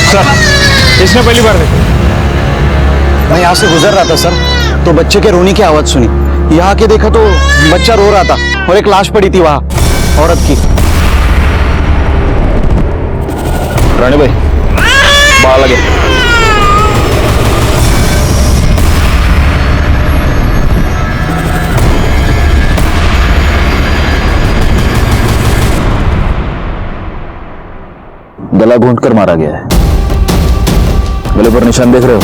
Sir, इसने पहली बार देखा। मैं यहाँ से गुजर रहा था सर, तो बच्चे के रोने की आवाज सुनी। यहाँ आके देखा तो बच्चा रो रहा था और एक लाश पड़ी थी वहां, औरत की। रानी भाई बाहर लगे। गला घोंट कर मारा गया है। गले पर निशान देख रहे हो?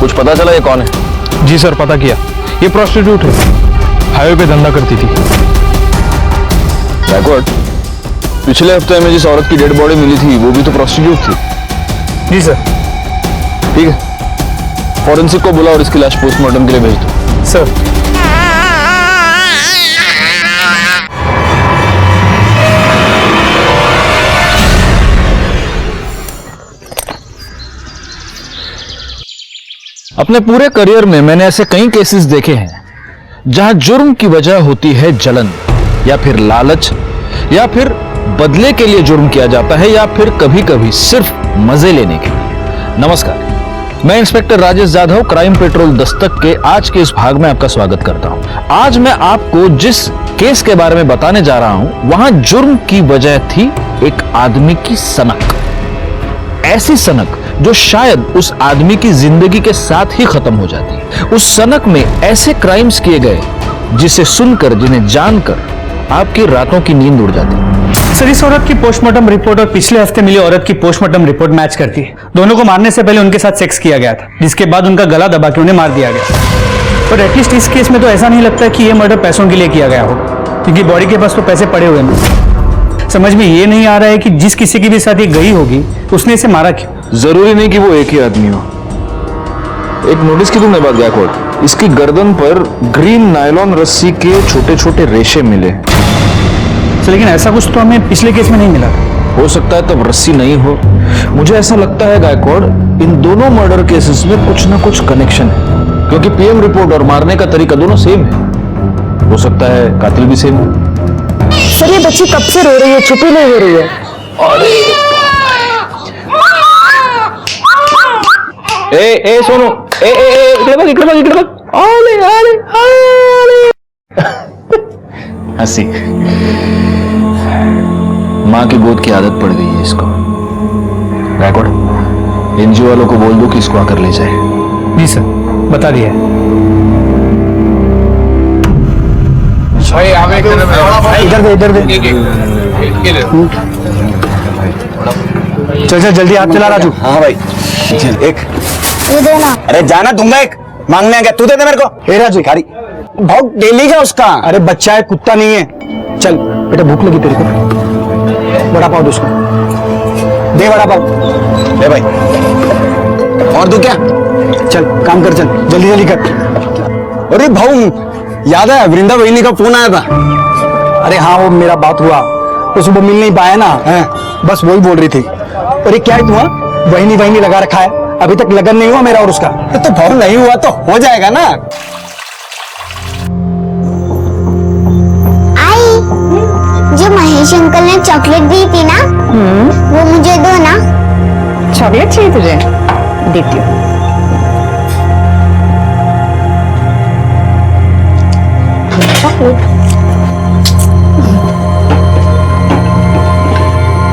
कुछ पता चला ये कौन है? जी सर, पता किया। ये प्रोस्टिट्यूट है, हाईवे पे धंधा करती थी। बैकवर्ड, पिछले हफ्ते में जिस औरत की डेड बॉडी मिली थी वो भी तो प्रोस्टिट्यूट थी। जी सर। ठीक है, फॉरेंसिक को बुला और इसकी लाश पोस्टमार्टम के लिए भेज दो। सर। अपने पूरे करियर में मैंने ऐसे कई केसेस देखे हैं जहां जुर्म की वजह होती है जलन, या फिर लालच, या फिर बदले के लिए जुर्म किया जाता है, या फिर कभी कभी सिर्फ मजे लेने के लिए। नमस्कार, मैं inspector Rajesh Jadhav, crime petrol Dastak के आज के इस भाग में आपका स्वागत करता हूं। आज मैं आपको जिस केस के बारे में बताने जा रहा हूं, वहां जुर्म की वजह थी एक आदमी की सनक। ऐसी सनक जो शायद उस आदमी की जिंदगी के साथ ही खत्म हो जाती। उस सनक में ऐसे क्राइम्स किए गए जिसे सुनकर, जिन्हें जानकर आपकी रातों की नींद उड़ जाती। सर, इस औरत की पोस्टमार्टम रिपोर्ट और पिछले हफ्ते मिली औरत की पोस्टमार्टम रिपोर्ट मैच करती है। दोनों को मारने से पहले उनके साथ सेक्स किया गया था, जिसके बाद उनका गला दबा के उन्हें मार दिया गया। पर एटलीस्ट इस केस में तो ऐसा नहीं लगता कि यह मर्डर पैसों के लिए किया गया हो, क्योंकि बॉडी के पास तो पैसे पड़े हुए हैं। समझ में ये नहीं आ रहा है कि जिस किसी की भी साथ ये गई होगी उसने इसे मारा क्यों। जरूरी नहीं कि वो एक ही आदमी हो। एक नोटिस की तुमने बात गैकवर्ड, इसकी गर्दन पर ग्रीन नायलॉन रस्सी के छोटे छोटे रेशे मिले। लेकिन ऐसा कुछ तो हमें पिछले केस में नहीं मिला। हो सकता है तब रस्सी नहीं हो। मुझे ऐसा लगता है गायकवाड़, इन दोनों मर्डर केसेस में कुछ ना कुछ कनेक्शन है, क्योंकि पीएम रिपोर्ट और मारने का तरीका दोनों सेम है। हो सकता है कातिल भी सेम हो। सर, ये बच्ची कब से रो रही है, चुप ही नहीं हो रही है। अरे ए सोनू, इकडे बघ, इकडे बघ, इकडे बघ। अरे अरे अरे हंसी। माँ की गोद की आदत पड़ गई है इसको। गायकवाड़, एनजीओ वालों को बोल दो कि इसको आकर ले जाए। जी सर, बता दिया। इधर दे। चल जल्दी हाथ चला राजू। हाँ भाई, चल एक। ये देना। अरे जाना दूंगा, एक मांगने आ गया, तू दे दे मेरे को। ए राजू, खारी भाव डेली का उसका। अरे बच्चा है, कुत्ता नहीं है। चल बेटा, भूख लगी तेरे को, बड़ा पाव दो उसको। दे बड़ा पाव। ले भाई, और दो क्या? चल काम कर, चल जल्दी जल्दी कर। अरे भाऊ, याद है वृंदा बहिनी का फोन आया था? अरे हाँ, वो मेरा बात हुआ तो सुबह मिल नहीं पाया ना, है बस वही बोल रही थी। अरे क्या है तुम्हारा बहिनी बहिनी लगा रखा है, अभी तक लगन नहीं हुआ मेरा और उसका। तो भाव नहीं हुआ तो हो जाएगा ना। आई, जो महेश अंकल ने चॉकलेट दी थी ना, वो मुझे दो ना। चॉकलेट चाहिए तुझे? देती हूँ।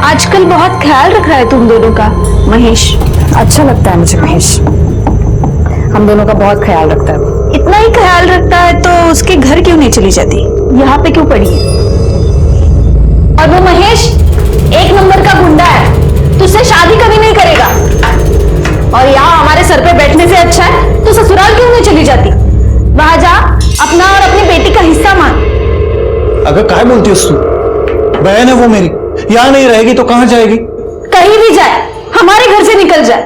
आजकल बहुत ख्याल रख रहा है तुम दोनों का महेश। अच्छा लगता है मुझे महेश, हम दोनों का बहुत ख्याल रखता है। इतना ही ख्याल रखता है तो उसके घर क्यों नहीं चली जाती, यहाँ पे क्यों पड़ी है? और वो महेश एक नंबर का गुंडा है, तुझसे शादी कभी नहीं करेगा। और यहाँ हमारे सर पे बैठने से अच्छा है तो ससुराल क्यों नहीं चली जाती? वहां जा, अपना और अपनी बेटी का हिस्सा मांग। अगर काय बोलती है तू? बहन है वो मेरी, यहाँ नहीं रहेगी तो कहाँ जाएगी? कहीं भी जाए, हमारे घर से निकल जाए,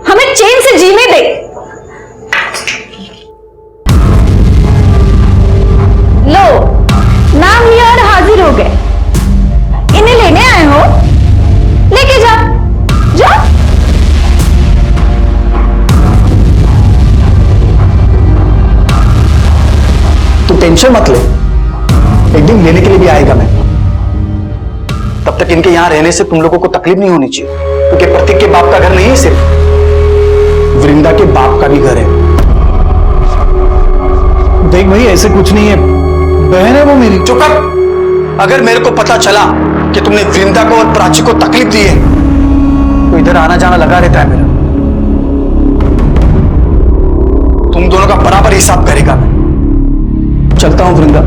हमें चैन से जीने दे। लो, नाम लिया और हाजिर हो गए। इन्हें लेने आए हो, लेके जा, जा। तू टेंशन मत ले, एक दिन लेने के लिए भी आएगा मैं। तब तक इनके यहाँ रहने से तुम लोगों को तकलीफ नहीं होनी चाहिए, क्योंकि प्रतीक के बाप का घर नहीं है सिर्फ, वृंदा के बाप का भी घर है। देख भाई, ऐसे कुछ नहीं है, बहन है वो मेरी। चुप कर। अगर मेरे को पता चला कि तुमने वृंदा को और प्राची को तकलीफ दी है तो इधर आना जाना लगा रहता है मेरा। तुम दोनों का बराबर हिसाब करेगा मैं। चलता हूं वृंदा।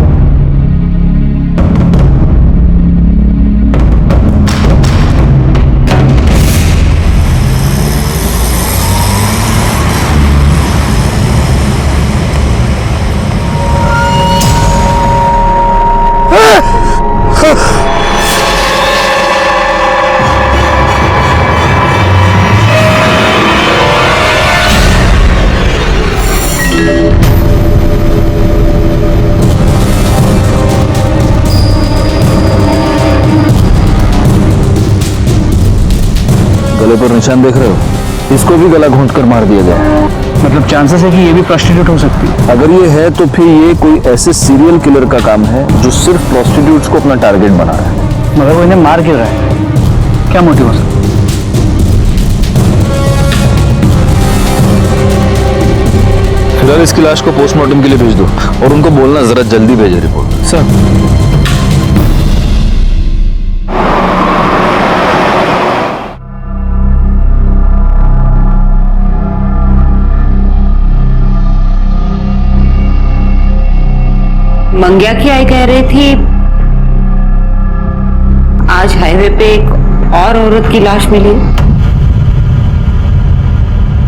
गले पर निशान देख रहे हो? इसको भी गला घोंट कर मार दिया गया। मतलब चांसेस है कि ये भी प्रोस्टिट्यूट हो सकती है। अगर ये है तो फिर ये कोई ऐसे सीरियल किलर का काम है जो सिर्फ प्रोस्टिट्यूट्स को अपना टारगेट बना रहा है। मगर वो इन्हें मार क्यों रहा है? क्या मोटिव हो सकता है? फिलहाल इसकी लाश को पोस्टमार्टम के लिए भेज दो और उनको बोलना जरा जल्दी भेजे रिपोर्ट। सर, मंग्या की आई कह रही थी आज हाईवे पे एक और औरत की लाश मिली।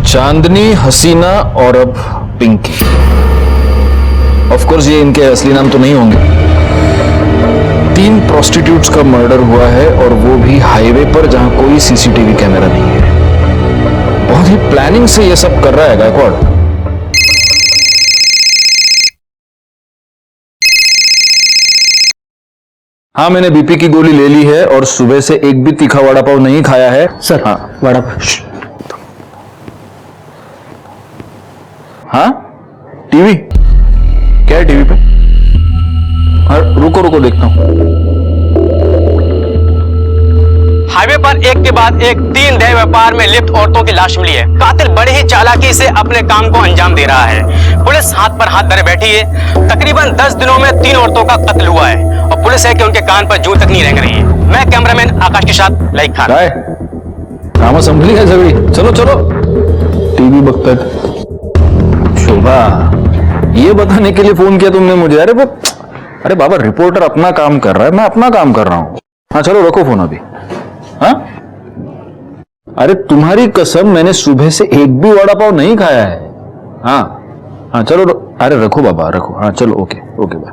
चांदनी, हसीना और अब पिंकी। ऑफ कोर्स ये इनके असली नाम तो नहीं होंगे। 3 प्रोस्टिट्यूट्स का मर्डर हुआ है और वो भी हाईवे पर जहां कोई सीसीटीवी कैमरा नहीं है। बहुत ही प्लानिंग से ये सब कर रहा है गायकवाड़। हाँ, मैंने बीपी की गोली ले ली है और सुबह से एक भी तीखा वड़ा पाव नहीं खाया है। सर। हाँ, वड़ा। हाँ, टीवी क्या है टीवी पे? हाँ, रुको रुको देखता हूं। हाईवे पर एक के बाद एक 3 देह व्यापार में लिप्त औरतों की लाश मिली है। कातिल बड़े ही चालाकी से अपने काम को अंजाम दे रहा है। पुलिस हाथ पर हाथ धरे बैठी है। तकरीबन 10 दिनों में 3 औरतों का कत्ल हुआ है और पुलिस है कि उनके कान पर जूं तक नहीं रेंग रही है। मैं कैमरामैन आकाश के साथ लाइक खान। काम संभली है जबड़ी। चलो चलो। टीवी बख्तर। शोभा, ये बताने के लिए फोन किया तुमने मुझे? अरे बाबा, रिपोर्टर अपना काम कर रहा है, मैं अपना काम कर रहा हूं। हाँ चलो, रखो फोन अभी। हाँ, अरे तुम्हारी कसम, मैंने सुबह से एक भी वड़ा पाव नहीं खाया है। हाँ हाँ चलो, अरे रखो बाबा, रखो। हाँ चलो, ओके ओके बाय।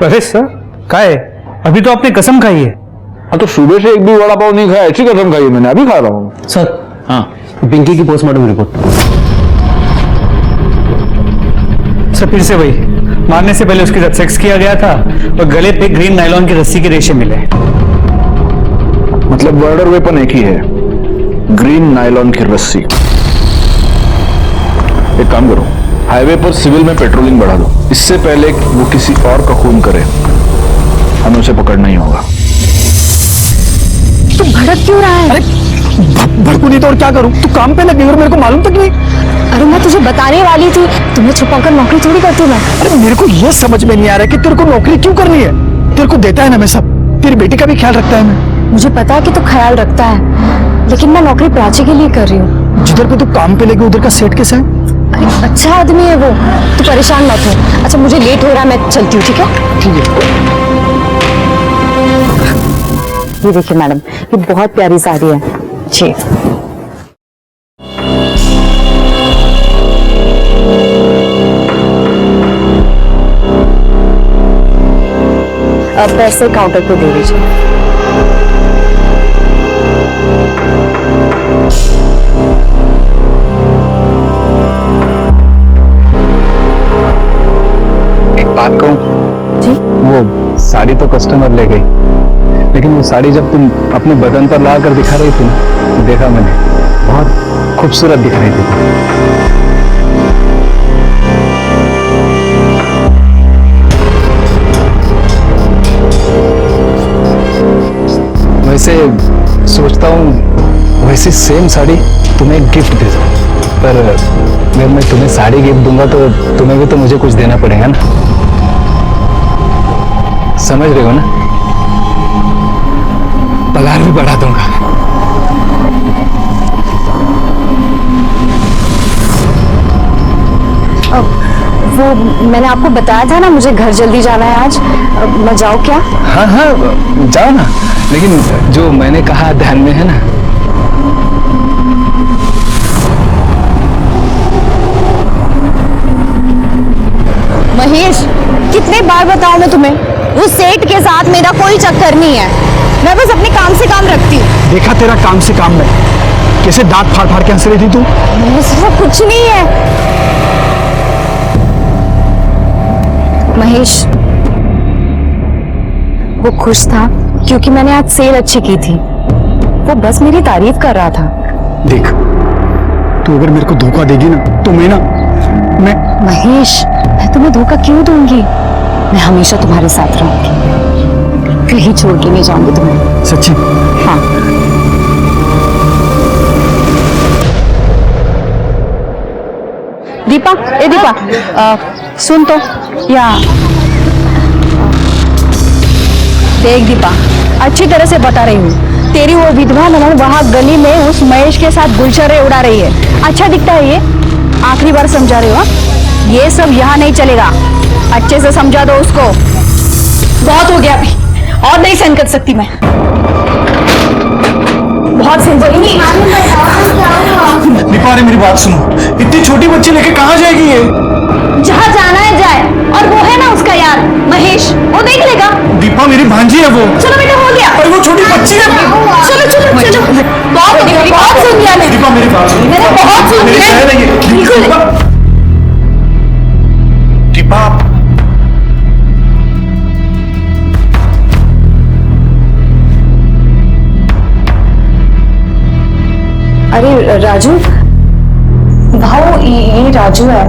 अरे सर, क्या है? अभी तो आपने कसम खाई है। हाँ तो सुबह से एक भी वड़ा पाव नहीं खाया, अच्छी कसम खाई है मैंने, अभी खा रहा हूँ। सर, हाँ, पिंकी की पोस्टमार्टम रिपोर्ट। सर, फिर से वही, मारने से पहले उसके साथ सेक्स किया गया था और गले पे ग्रीन नायलॉन की रस्सी के रेशे मिले। मतलब मर्डर वेपन एक ही है, ग्रीन नायलॉन की रस्सी। एक काम करो, हाईवे पर सिविल में पेट्रोलिंग बढ़ा दो, इससे पहले वो किसी और का खून करे हमें उसे पकड़ना ही होगा। तू भड़क क्यों रहा है? अरे भड़कू नहीं तो और क्या करूं? तू काम पे लगी और मेरे को मालूम तक नहीं। अरे मैं तुझे बताने वाली थी, तुम्हें छुपाकर नौकरी थोड़ी करती मैं। अरे मेरे को ये समझ में नहीं आ रहा कि तेरे को नौकरी क्यों करनी है? तेरे को देता है ना मैं सब, तेरी बेटी का भी ख्याल रखता है मैं। मुझे पता है कि तू ख्याल रखता है, लेकिन मैं नौकरी प्राची के लिए कर रही हूँ। जिधर पे तू काम पे लगी उधर का सेट कैसा है? अरे अच्छा आदमी है वो, तू परेशान मत हो। अच्छा मुझे लेट हो रहा है, मैं चलती हूँ, ठीक है? ठीक है। ये देखिए मैडम, ये बहुत प्यारी साड़ी है जी। अब पैसे काउंटर पे दे दीजिए। एक बात कहूं? जी? वो साड़ी तो कस्टमर ले गई, लेकिन वो साड़ी जब तुम अपने बदन पर ला कर दिखा रही थी ना, तो देखा मैंने, बहुत खूबसूरत दिख रही थी। वैसे सोचता हूँ वैसी सेम साड़ी तुम्हें गिफ्ट दे दूँ, पर अगर मैं तुम्हें साड़ी गिफ्ट दूंगा तो तुम्हें भी तो मुझे कुछ देना पड़ेगा ना, समझ रहे हो ना? पगार भी बढ़ा दूंगा। वो मैंने आपको बताया था ना, मुझे घर जल्दी जाना है आज। मैं जाऊँ क्या? हाँ हाँ जाओ ना, लेकिन जो मैंने कहा ध्यान में है ना? महेश, कितने बार बताऊं मैं तुम्हें, उस सेठ के साथ मेरा कोई चक्कर नहीं है। मैं बस अपने काम से काम रखती हूँ। देखा तेरा काम से काम में कैसे दांत फाड़ फाड़ के हंस रही थी तू। ऐसा कुछ नहीं है महेश। वो खुश था क्योंकि मैंने आज सेल अच्छी की थी। वो बस मेरी तारीफ कर रहा था। देख, तू अगर मेरे को धोखा देगी ना तो मैं महेश, मैं तुम्हें धोखा क्यों दूंगी? मैं हमेशा तुम्हारे साथ रहूंगी, कहीं छोड़ के नहीं जाऊंगी तुम्हें। सच्ची? हाँ। दीपा, ए दीपा, सुन तो, या देख दीपा, अच्छी तरह से बता रही हूँ, तेरी वो विधवा ननद वहाँ गली में उस महेश के साथ गुलछर्रे उड़ा रही है। अच्छा दिखता है ये? आखिरी बार समझा रही हो? ये सब यहाँ नहीं चलेगा, अच्छे से समझा दो उसको। बहुत हो गया अभी, और नहीं सहन कर सकती मैं। बहुत सहन कर नहीं। दीपा, अरे मेरी बात सुनो, इतनी छोटी बच्ची लेके कहाँ जाएगी ये? जहाँ जाना है जाए, और वो है ना उसका यार महेश, वो देख लेगा। दीपा मेरी भांजी है वो। चलो बेटा, हो गया। अरे वो छोटी बच्ची है। चलो चलो चलो, बहुत हो गया, बहुत सुन लिया मैंने। दीपा मेरी बात सुनो, मैंने बहुत सुन मेरी लिया। बहन है ये। बिल्कुल। दीपा, अरे राजू, भाऊ, ये राजू है,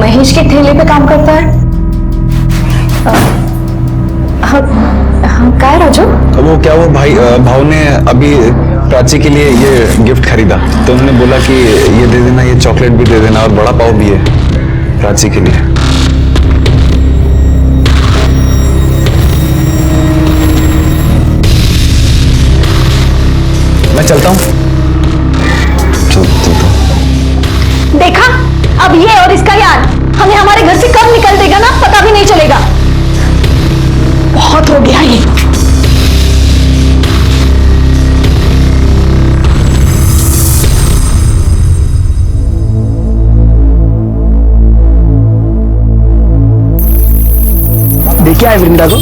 महेश के ठेले पे काम करता है। हाँ, क्या है राजू? वो क्या, वो भाव ने अभी प्राची के लिए ये गिफ्ट खरीदा, तो उन्होंने बोला कि ये दे देना, ये चॉकलेट भी दे देना, और बड़ा पाव भी है प्राची के लिए। मैं चलता हूँ। देखा, अब ये और इसका यार हमें हमारे घर से कब निकल देगा ना, पता भी नहीं चलेगा। बहुत हो गया ये। देखा है वृंदा को?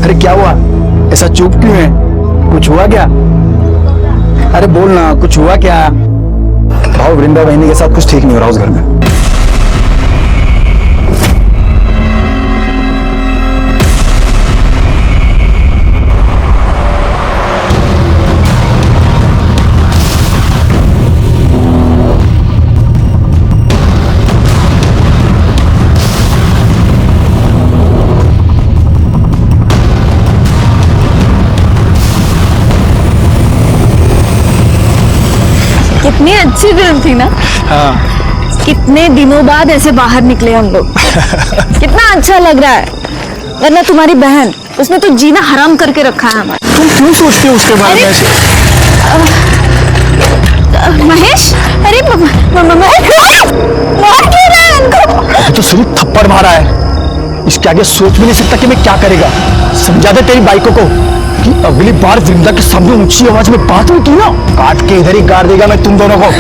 अरे क्या हुआ, ऐसा चुप क्यों है? कुछ हुआ क्या? अरे बोल ना, कुछ हुआ क्या? भाव, वृंदा बहनी के साथ कुछ ठीक नहीं हो रहा उस घर में। कितनी अच्छी फिल्म थी ना। हाँ। कितने दिनों बाद ऐसे बाहर निकले हम लोग। कितना अच्छा लग रहा है। वरना तुम्हारी बहन, उसने तो जीना हराम करके रखा है हमारा। तुम क्यों सोचते हो उसके बारे में ऐसे? महेश, अरे मार क्यों रहा है इनको? अभी तो सिर्फ थप्पड़ मारा है, इसके आगे सोच भी नहीं सकता कि मैं क्या करेगा। समझा दे तेरी बाइकों को कि अगली बार वृंदा के सामने ऊंची आवाज में बात हुई की ना, काट के इधर ही गाड़ देगा मैं तुम दोनों को,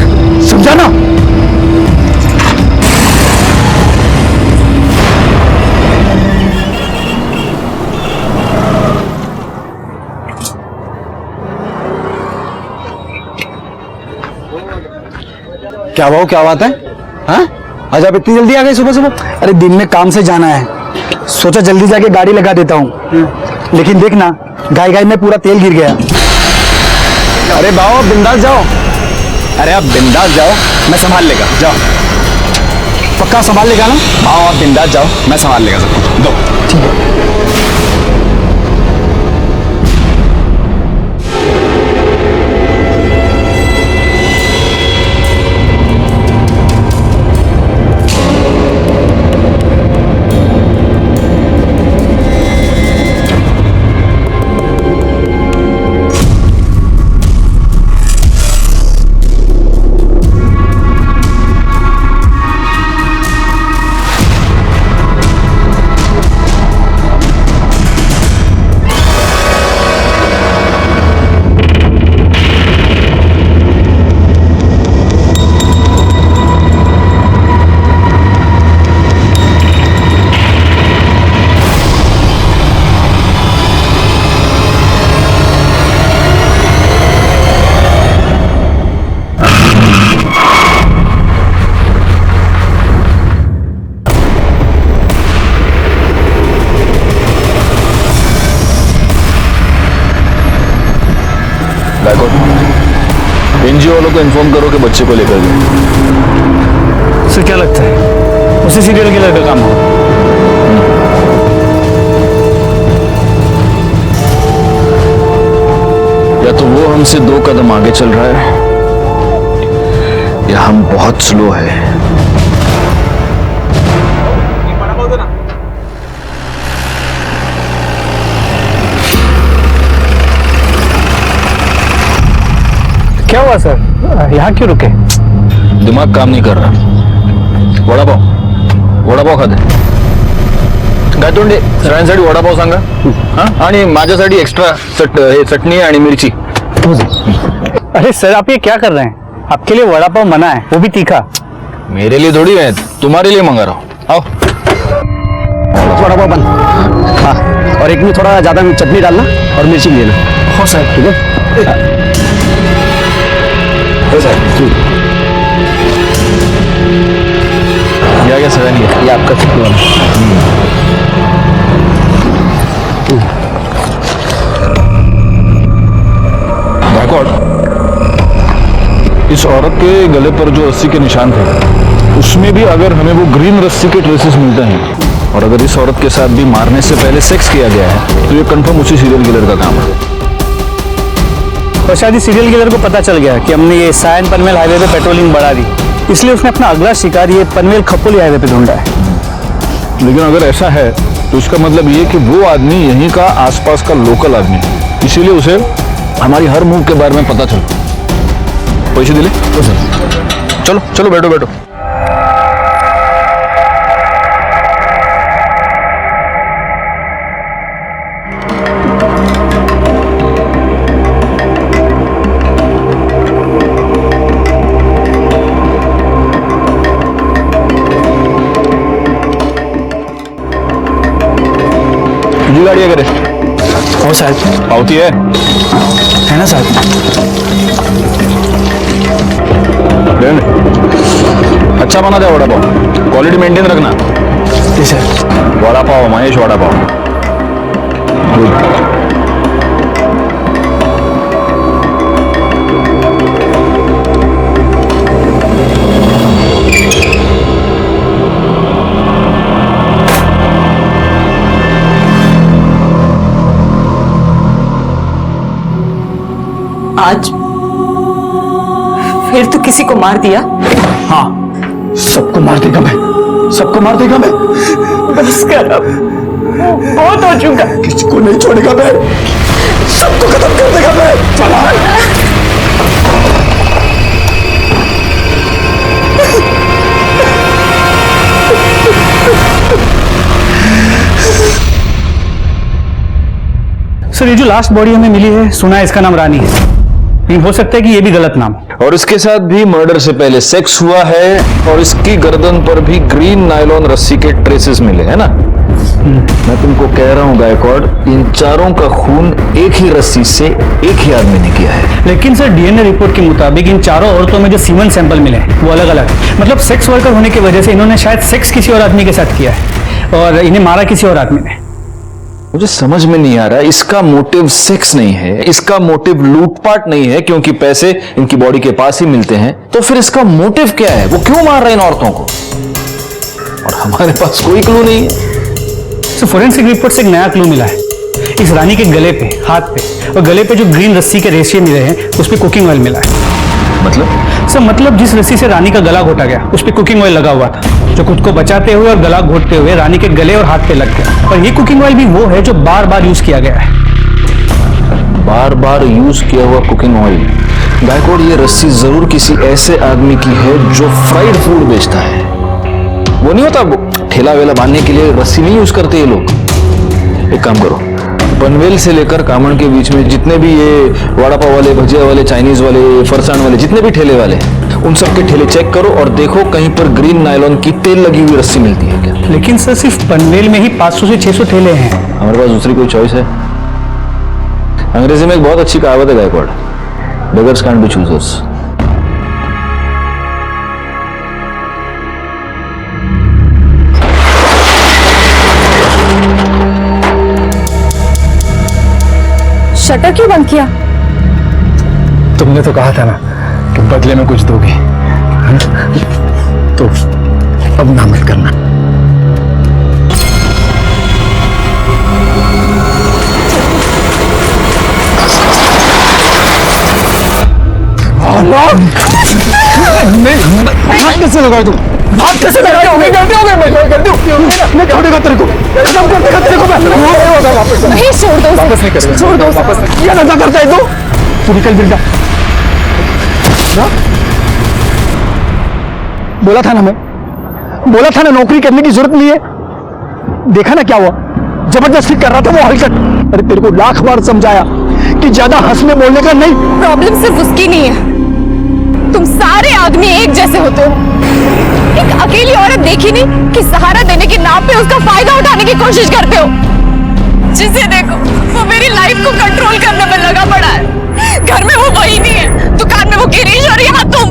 समझा ना? क्या भाव, क्या बात है? हाँ, आज आप इतनी जल्दी आ गए सुबह सुबह? अरे दिन में काम से जाना है, सोचा जल्दी जाके गाड़ी लगा देता हूँ, लेकिन देखना गाय गाय में पूरा तेल गिर गया। अरे भाव, बिंदास जाओ। अरे आप बिंदास जाओ, मैं संभाल लेगा, जाओ। पक्का संभाल लेगा ना? भाव आप बिंदास जाओ, मैं संभाल लेगा सब कुछ। दो। ठीक है। वालों को इन्फॉर्म करो कि बच्चे को लेकर गए। सर क्या लगता है उसी सीरियल किलर का काम होगा? या तो वो हमसे 2 कदम आगे चल रहा है या हम बहुत स्लो है। क्या हुआ सर, यहाँ क्यों रुके? दिमाग काम नहीं कर रहा। वडापाव खा दे। गायतोंडे सगळ्यांसाठी वडापाव सांगा हा, आणि माझ्यासाठी एक्स्ट्रा चटणी आणि मिरची। अरे सर आप ये क्या कर रहे हैं? आपके लिए वड़ा पाव मना है, वो भी तीखा। मेरे लिए थोड़ी है, तुम्हारे लिए मंगा रहा हूँ। आओ। वड़ा पाव बन। हाँ, और एक में थोड़ा ज्यादा चटनी डालना और मिर्ची भी देना। हो सर, ठीक है। हो सर। ये आ गया सगळ्यांनी, ये आपका चटनी वाला। इस औरत के गले पर जो रस्सी के निशान थे उसमें भी अगर हमें वो ग्रीन रस्सी के ट्रेसेस मिलते हैं और अगर इस औरत के साथ भी मारने से पहले सेक्स किया गया है तो ये कंफर्म उसी सीरियल किलर का काम है। और शायद इस सीरियल किलर को पता चल गया कि हमने ये सायन पनवेल हाईवे पे पेट्रोलिंग बढ़ा दी, इसलिए उसने अपना अगला शिकार ये पनवेल खपोली हाईवे पे ढूंढा है। लेकिन अगर ऐसा है तो इसका मतलब ये कि वो आदमी यहीं का आसपास का लोकल आदमी है, इसीलिए उसे हमारी हर मूव के बारे में पता चलता। पैसे दिले? तो सर चलो चलो बैठो बैठो। तुझी गाड़ी है करे? हो साहब। पावती है ना साहब? अच्छा बना दे वड़ा पाव, क्वालिटी मेंटेन रखना। जी सर। वड़ा पाव महेश, वड़ा पाव। आज फिर तो किसी को मार दिया? हाँ, सबको मार देगा मैं, सबको मार देगा मैं। बस कर अब, बहुत हो चुका। किसी को नहीं छोड़ेगा मैं, सबको खत्म कर देगा मैं। चला। सर ये जो लास्ट बॉडी हमें मिली है, सुना है इसका नाम रानी है, लेकिन हो सकता है कि ये भी गलत नाम हो। और इसके साथ भी मर्डर से पहले सेक्स हुआ है और इसकी गर्दन पर भी ग्रीन नायलॉन रस्सी के ट्रेसेस मिले हैं ना। मैं तुमको कह रहा हूं गायकवाड़, इन चारों का खून एक ही रस्सी से एक ही आदमी ने किया है। लेकिन सर डीएनए रिपोर्ट के मुताबिक इन चारों औरतों में जो सीमन सैंपल मिले हैं वो अलग अलग है। मतलब सेक्स वर्कर होने की वजह से इन्होंने शायद सेक्स किसी और आदमी के साथ किया है और इन्हें मारा किसी और आदमी ने। मुझे समझ में नहीं आ रहा, इसका मोटिव सेक्स नहीं है, इसका मोटिव लूटपाट नहीं है क्योंकि पैसे इनकी बॉडी के पास ही मिलते हैं, तो फिर इसका मोटिव क्या है? वो क्यों मार रहे हैं इन औरतों को? और हमारे पास कोई क्लू नहीं है। सर फोरेंसिक रिपोर्ट से एक नया क्लू मिला है। इस रानी के गले पे, हाथ पे और गले पे जो ग्रीन रस्सी के रेशे मिले हैं उस पे कुकिंग ऑयल मिला है। मतलब? सर मतलब जिस रस्सी से रानी का गला घोटा गया उस पे कुकिंग ऑयल लगा हुआ था, जो खुद को बचाते हुए और गला घोटते हुए रानी के गले और हाथ पे लग गया। और ये कुकिंग ऑयल भी वो है जो बार बार यूज किया गया है। बार बार यूज किया हुआ कुकिंग ऑयल। गायकवाड़, ये रस्सी जरूर किसी ऐसे आदमी की है जो फ्राइड फूड बेचता है। वो नहीं होता, वो ठेला वेला बांधने के लिए रस्सी नहीं यूज करते ये लोग। एक काम करो, पनवेल से लेकर कामण के बीच में जितने भी ये वड़ा पाव वाले, भजिया वाले, चाइनीज वाले, फरसान वाले, जितने भी ठेले वाले, उन सब के ठेले चेक करो और देखो कहीं पर ग्रीन नायलॉन की तेल लगी हुई रस्सी मिलती है क्या। लेकिन सर सिर्फ पनवेल में ही 500 से 600 ठेले हैं। हमारे पास दूसरी कोई चॉइस है? अंग्रेजी में एक बहुत अच्छी कहावत है Gaikwad, beggars can't be choosers. Shutter क्यों बंद किया? तुमने तो कहा था ना कि बदले में कुछ दोगे, तो अब ना मत करना। हाथ कैसे लगाए तुम? हाथ कैसे लगाए? मैं गलती हो गई, मैं गलती हो गई। मैं क्या देगा तेरे को? एकदम कर देगा तेरे को मैं। नहीं होगा वापस। नहीं, छोड़ दो, वापस नहीं करेगा। छोड़ दो, वापस नहीं। क्या नशा करता है तू? तू निकल बिरजा। ना? बोला था ना मैं, बोला था ना नौकरी करने की जरूरत नहीं है। देखा ना क्या हुआ? जबरदस्ती कर रहा था वो हरकत। अरे तेरे को लाख बार समझाया कि ज्यादा हंसने बोलने का नहीं। प्रॉब्लम सिर्फ उसकी नहीं है, तुम सारे आदमी एक जैसे होते हो। एक अकेली औरत देखी नहीं कि सहारा देने के नाम पे उसका फायदा उठाने की कोशिश करते हो। जिसे देखो वो मेरी लाइफ को कंट्रोल करने में लगा पड़ा है। घर में वो वही नहीं है, दुकान में वो गिरीश और यहाँ तुम।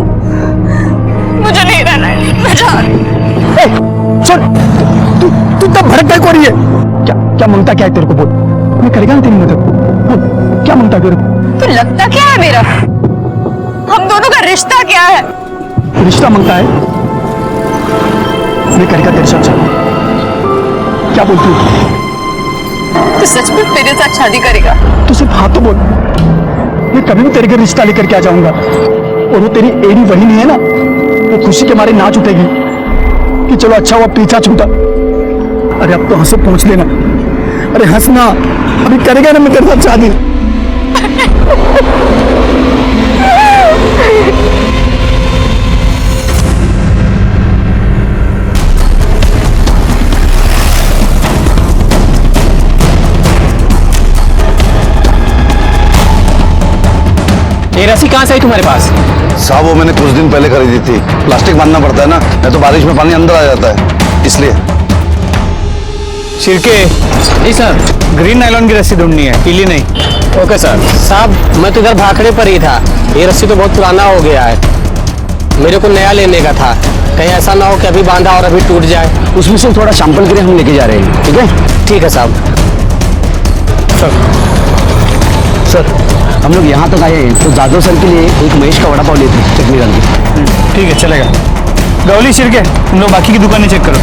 मुझे नहीं रहना है, मैं जा रही हूँ। सुन, तू तब भड़क को रही है। क्या क्या मांगता क्या है तेरे को? बोल, मैं करेगा ना तेरी मदद। बोल, क्या मांगता तेरे को? तो लगता क्या है मेरा? हम दोनों का रिश्ता क्या है? रिश्ता मांगता है? मैं करेगा तेरे साथ शादी। क्या बोलती हूँ? तो सचमुच मेरे साथ शादी करेगा? तू सिर्फ हाँ तो बोल, मैं कभी भी तेरे घर रिश्ता लेकर के आ जाऊंगा। और वो तेरी एडी वही नहीं है ना, वो खुशी के मारे नाच उठेगी कि चलो अच्छा हुआ पीछा छूटा। अरे अब तो हंसो पहुंच लेना। अरे हंसना, अभी करेगा ना मैं तेरे साथ शादी। ये रस्सी कहाँ से आई तुम्हारे पास? साहब वो मैंने कुछ दिन पहले खरीदी थी। प्लास्टिक बांधना पड़ता है ना, नहीं तो बारिश में पानी अंदर आ जाता है, इसलिए। शिरके, जी सर। ग्रीन नायलॉन की रस्सी ढूंढनी है, पीली नहीं। Okay sir. साहब मैं तो इधर भाखड़े पर ही था, ये रस्सी तो बहुत पुराना हो गया है, मेरे को नया लेने का था। कहीं ऐसा ना हो कि अभी बांधा और अभी टूट जाए। उसमें से थोड़ा सैंपल के लिए हम लेके जा रहे हैं, ठीक है? ठीक है साहब। सर हम लोग यहाँ तक आए हैं तो जादव सर के लिए एक महेश का वड़ा पाव लेते हैं, चटनी डाल के। ठीक है, चलेगा। गौली, शिरके, तुम लोग बाकी की दुकानें चेक करो।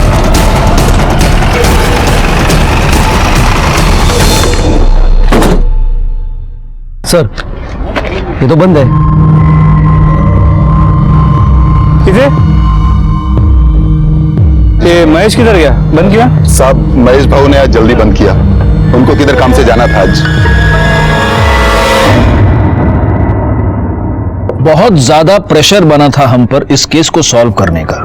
सर ये तो बंद है। किसे? ये महेश किधर गया? बंद किया? साहब महेश भाऊ ने आज जल्दी बंद किया, उनको किधर काम से जाना था आज। बहुत ज्यादा प्रेशर बना था हम पर इस केस को सॉल्व करने का।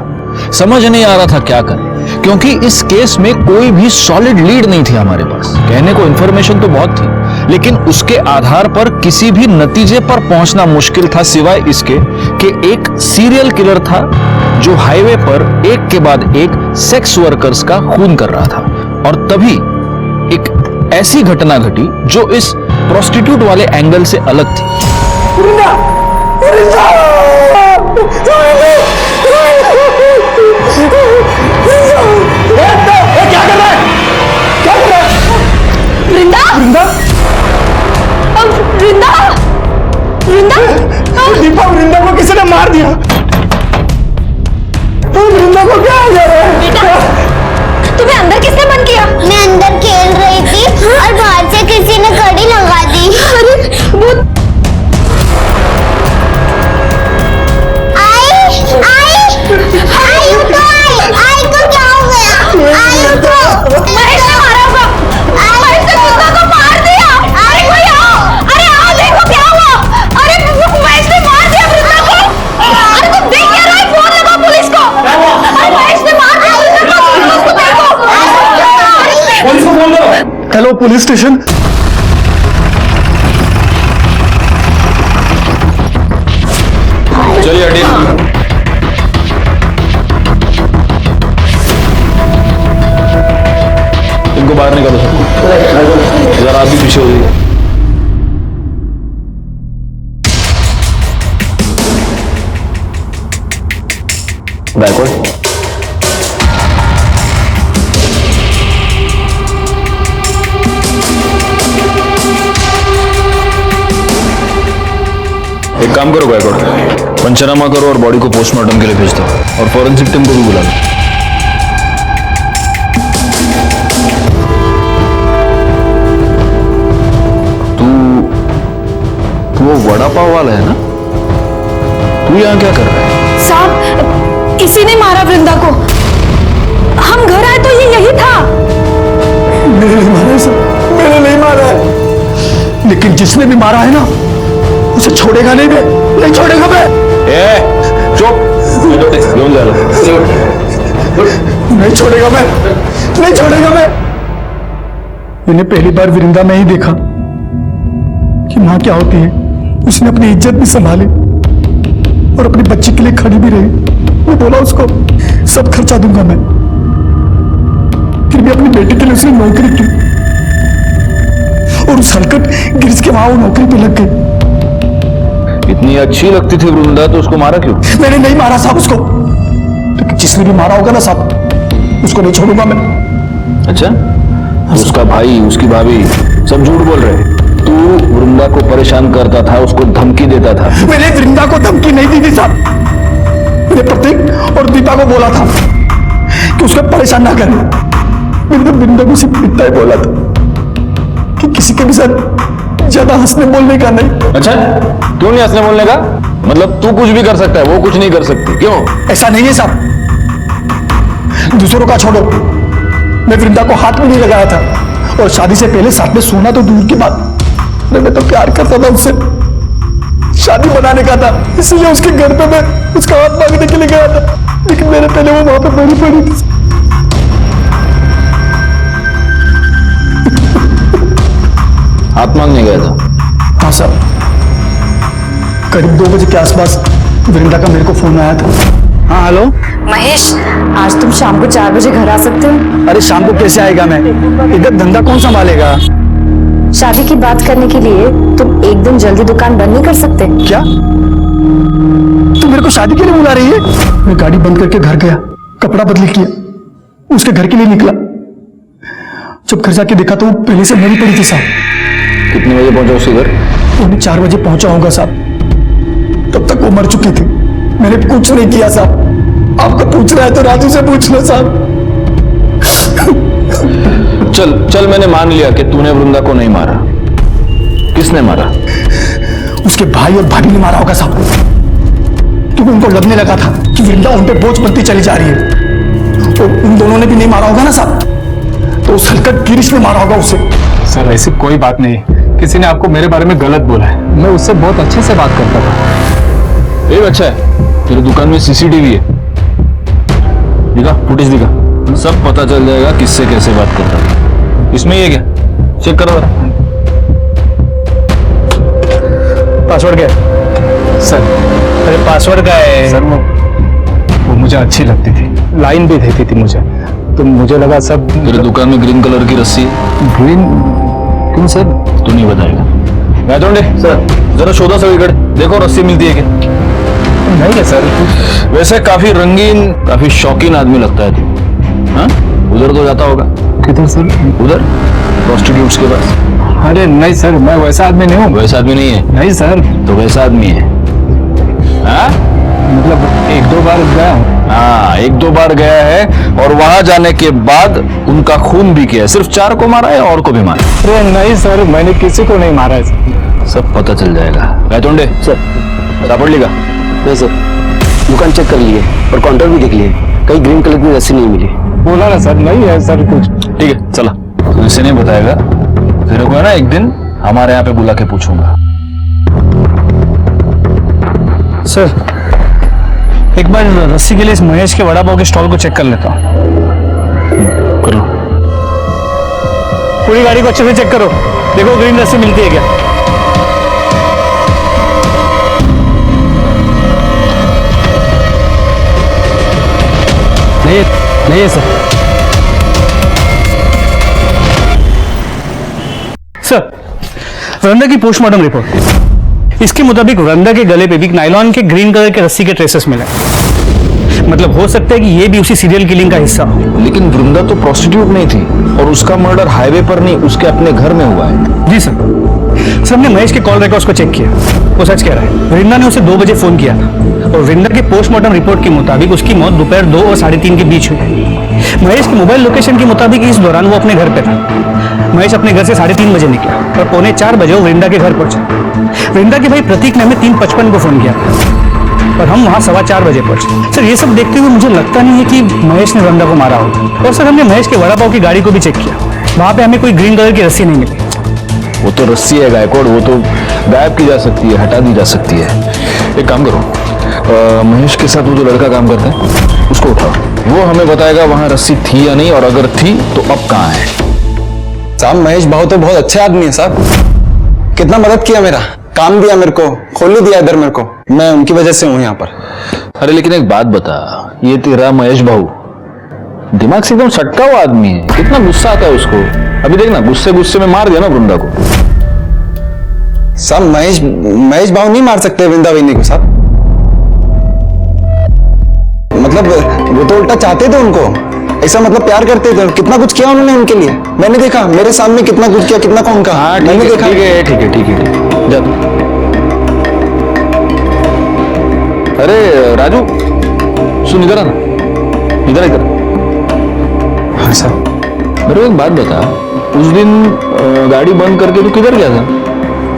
समझ नहीं आ रहा था क्या करें, क्योंकि इस केस में कोई भी सॉलिड लीड नहीं थी हमारे पास। कहने को इंफॉर्मेशन तो बहुत थी, लेकिन उसके आधार पर किसी भी नतीजे पर पहुंचना मुश्किल था, सिवाय इसके कि एक सीरियल किलर था जो हाईवे पर एक के बाद एक सेक्स वर्कर्स का खून कर रहा था। और तभी एक ऐसी घटना घटी जो इस प्रोस्टिट्यूट वाले एंगल से अलग थी। क्या कर रहा है? क्या कर रहा है? वृंदा? वृंदा? वृंदा? वृंदा? दीपा, वृंदा को किसी ने मार दिया। वृंदा को क्या हो गया है? तुम्हें अंदर किसने बंद किया? मैं अंदर खेल रही थी और बाहर से किसी ने कड़ी लगा दी। अरे वो आई को क्या हो गया? आई को महेश ने मारा होगा। महेश ने कुत्ता को मार दिया। अरे कोई आओ, अरे आओ, देखो क्या हुआ। अरे महेश ने मार दिया वृंदा को। अरे तुम देख क्या रहे हो? फोन लगाओ पुलिस को। अरे महेश ने मार दिया वृंदा को, उसको देखो। पुलिस को फोन करो। Hello police station. चलिए हटिए। इनको बाहर निकालो सर, जरा आप भी पीछे हो जाइए। बैकवर्ड। एक काम करो बैकवर्ड। पंचनामा करो और बॉडी को पोस्टमार्टम के लिए भेज दो और फॉरेंसिक टीम को भी बुला लो। तू वो वड़ा पाव वाला है ना? तू यहाँ क्या कर रहा है? साहब, किसी ने मारा वृंदा को। हम घर आए तो ये यही था। मैंने नहीं मारा है सर, मैंने नहीं मारा है, लेकिन जिसने भी मारा है ना उसे छोड़ेगा नहीं, मैं नहीं छोड़ेगा मैं। चुप, नहीं छोड़ेगा मैं, नहीं छोड़ेगा मैं। मैंने पहली बार वृंदा में ही देखा कि मां क्या होती है। उसने अपनी इज्जत भी संभाली और अपनी बच्ची के लिए खड़ी भी रही। मैं बोला उसको सब खर्चा दूंगा मैं, फिर भी अपनी बेटी के लिए उसने नौकरी की और उस हरकत गिरिश के वहां वो नौकरी पे लग गई। इतनी अच्छी लगती थी वृंदा तो उसको मारा क्यों? मैंने नहीं मारा साहब उसको, लेकिन जिसने भी मारा होगा ना साहब उसको नहीं छोड़ूंगा मैं। अच्छा, उसका भाई, उसकी भाभी सब झूठ बोल रहे हैं। तू वृंदा को परेशान करता था, उसको धमकी देता था। मैंने वृंदा को धमकी नहीं दी थी साहब, मैंने प्रतीक और दीपा को बोला था कि उसको परेशान ना करें। मैंने तो वृंदा को सिर्फ इतना ही बोला था कि किसी के भी साथ ज्यादा हंसने बोलने का नहीं। अच्छा, क्यों नहीं हंसने बोलने का? मतलब तू कुछ भी कर सकता है, वो कुछ नहीं कर सकती, क्यों? ऐसा नहीं है साहब, दूसरों का छोड़ो, मैं वृंदा को हाथ में नहीं लगाया था और शादी से पहले साथ में सोना तो दूर की बात, मैं तो प्यार करता था उससे, शादी बनाने का था, इसलिए उसके घर पे मैं उसका हाथ मांगने के लिए गया था, लेकिन मेरे पहले वो वहां पे बड़ी पड़ी थी। हाथ मांगने गया था? हाँ साहब, करीब 2 बजे के आसपास वृंदा का मेरे को फोन आया था। हाँ हेलो महेश, आज तुम शाम को 4 बजे घर आ सकते हो? अरे शाम को कैसे आएगा मैं, इधर धंधा कौन संभालेगा? शादी की बात करने के लिए तुम एक दिन जल्दी दुकान बंद नहीं कर सकते? क्या तुम मेरे को शादी के लिए बुला रही है? मैं गाड़ी बंद करके घर गया, कपड़ा बदली किया, उसके घर के लिए निकला। जब घर जाके देखा तो वो पहले से मरी पड़ी थी साहब। कितने बजे पहुंचा उसके घर? 4 बजे पहुंचा होगा साहब, तब तक वो मर चुकी थी। मैंने कुछ नहीं किया साहब, आपको पूछना है तो राजू से पूछ लो साहब। चल चल, मैंने मान लिया कि तूने वृंदा को नहीं मारा। किसने मारा? उसके भाई और भाभी ने मारा होगा साहब, क्योंकि उनको लगने लगा था कि वृंदा उन पे बोझ बनती चली जा रही है, और उन दोनों ने भी नहीं मारा होगा ना साहब, तो उस हरकत गिरीश ने मारा होगा उसे। सर ऐसी कोई बात नहीं, किसी ने आपको मेरे बारे में गलत बोला है, मैं उससे बहुत अच्छे से बात करता था। ये अच्छा है, तेरी दुकान में सीसीटीवी है, दिखा फुटेज, दिखा, सब पता चल जाएगा किससे कैसे बात करता था। इसमें ये क्या, चेक करो। पासवर्ड क्या है? सर अरे पासवर्ड क्या है? सर वो मुझे अच्छी लगती थी, लाइन भी देती थी मुझे, तो मुझे लगा सब। तेरी दुकान में ग्रीन कलर की रस्सी? ग्रीन क्यों सर? तू नहीं बताएगा। गायतोंडे सर, जरा शोधा सगळीकडे, देखो रस्सी मिलती है क्या? नहीं है सर। वैसे काफी रंगीन, काफी शौकीन आदमी लगता है तू। हाँ, उधर तो जाता होगा। किधर सर? उधर प्रोस्टिट्यूट्स के पास। अरे नहीं सर, मैं वैसा आदमी नहीं हूँ। वैसा आदमी नहीं है? नहीं सर। तो वैसा आदमी है? हाँ, मतलब 1-2 बार गया हूँ। हाँ, 1-2 बार गया है, और वहां जाने के बाद उनका खून भी किया है। सिर्फ 4 को मारा है, और को भी मारा? अरे नहीं सर, मैंने किसी को नहीं मारा है। सब पता चल जाएगा। गायतोंडे सर, सापड़ लेगा? नहीं सर, दुकान चेक कर लिए और काउंटर भी देख लिए, कहीं ग्रीन कलर की रस्सी नहीं मिली। बोला ना सर, नहीं है सर कुछ। ठीक है, चला। तो इसे नहीं बताएगा, तेरे को है ना एक दिन हमारे यहाँ पे बुला के पूछूंगा। सर, एक बार रस्सी के लिए इस महेश के वड़ा पाव के स्टॉल को चेक कर लेता हूँ। कर लो। पूरी गाड़ी को अच्छे से चेक करो, देखो ग्रीन रस्सी मिलती है क्या। नहीं है सर। सर, वृंदा की पोस्टमार्टम रिपोर्ट, इसके मुताबिक वृंदा के गले पे भी नायलॉन के ग्रीन कलर के रस्सी के ट्रेसेस मिले। मतलब हो सकता है कि ये भी उसी सीरियल किलिंग का हिस्सा हो। लेकिन वृंदा तो प्रोस्टिट्यूट नहीं थी, और उसका मर्डर हाईवे पर नहीं, उसके अपने घर में हुआ है। जी सर। सर हमने महेश के कॉल रिकॉर्ड्स को चेक किया, वो सच कह रहा है। वृंदा ने उसे 2 बजे फोन किया था और वृंदा के पोस्टमार्टम रिपोर्ट के मुताबिक उसकी मौत दोपहर 2 और 3:30 के बीच हुई है। महेश के मोबाइल लोकेशन के मुताबिक इस दौरान वो अपने घर पे था। महेश अपने घर से 3:30 बजे निकला और 3:45 बजे वो वृंदा के घर पहुंचा। वृंदा के भाई प्रतीक ने हमें 3:55 को फोन किया था और हम वहां 4:15 बजे पहुंचे। सर ये सब देखते हुए मुझे लगता नहीं है कि महेश ने वृंदा को मारा होगा। और सर हमने महेश के वड़ा पाव की गाड़ी को भी चेक किया, वहां पे हमें कोई ग्रीन कलर की रस्सी नहीं मिली। वो तो रस्सी है गायकवाड़, वो तो गायब की जा सकती है, हटा दी जा सकती है। एक काम करो, महेश के साथ वो जो लड़का काम करता है उसको उठाओ, वो हमें बताएगा वहां रस्सी थी या नहीं, और अगर थी तो अब कहाँ है। साहब महेश भाऊ तो बहुत अच्छे आदमी है साहब, कितना मदद किया, मेरा काम दिया, मेरे को खोल दिया इधर मेरे को, मैं उनकी वजह से हूँ यहाँ पर। अरे लेकिन एक बात बता, ये तेरा महेश भाऊ दिमाग से एकदम सटका हुआ आदमी है, कितना गुस्सा आता है उसको। अभी देखना, गुस्से गुस्से में मार दिया ना वृंदा को। साहब महेश भाऊ नहीं मार सकते वृंदा वहीनी को साहब, मतलब वो तो उल्टा चाहते थे उनको, ऐसा मतलब प्यार करते थे। कितना कुछ किया उन्होंने उनके लिए, मैंने देखा मेरे सामने कितना कुछ किया, कितना कौन का। हाँ मैंने देखा। ठीक है जा तू। अरे राजू सुन, इधर आना, इधर। हाँ साहब। मेरे को एक बात बता, उस दिन गाड़ी बंद करके तू किधर गया था?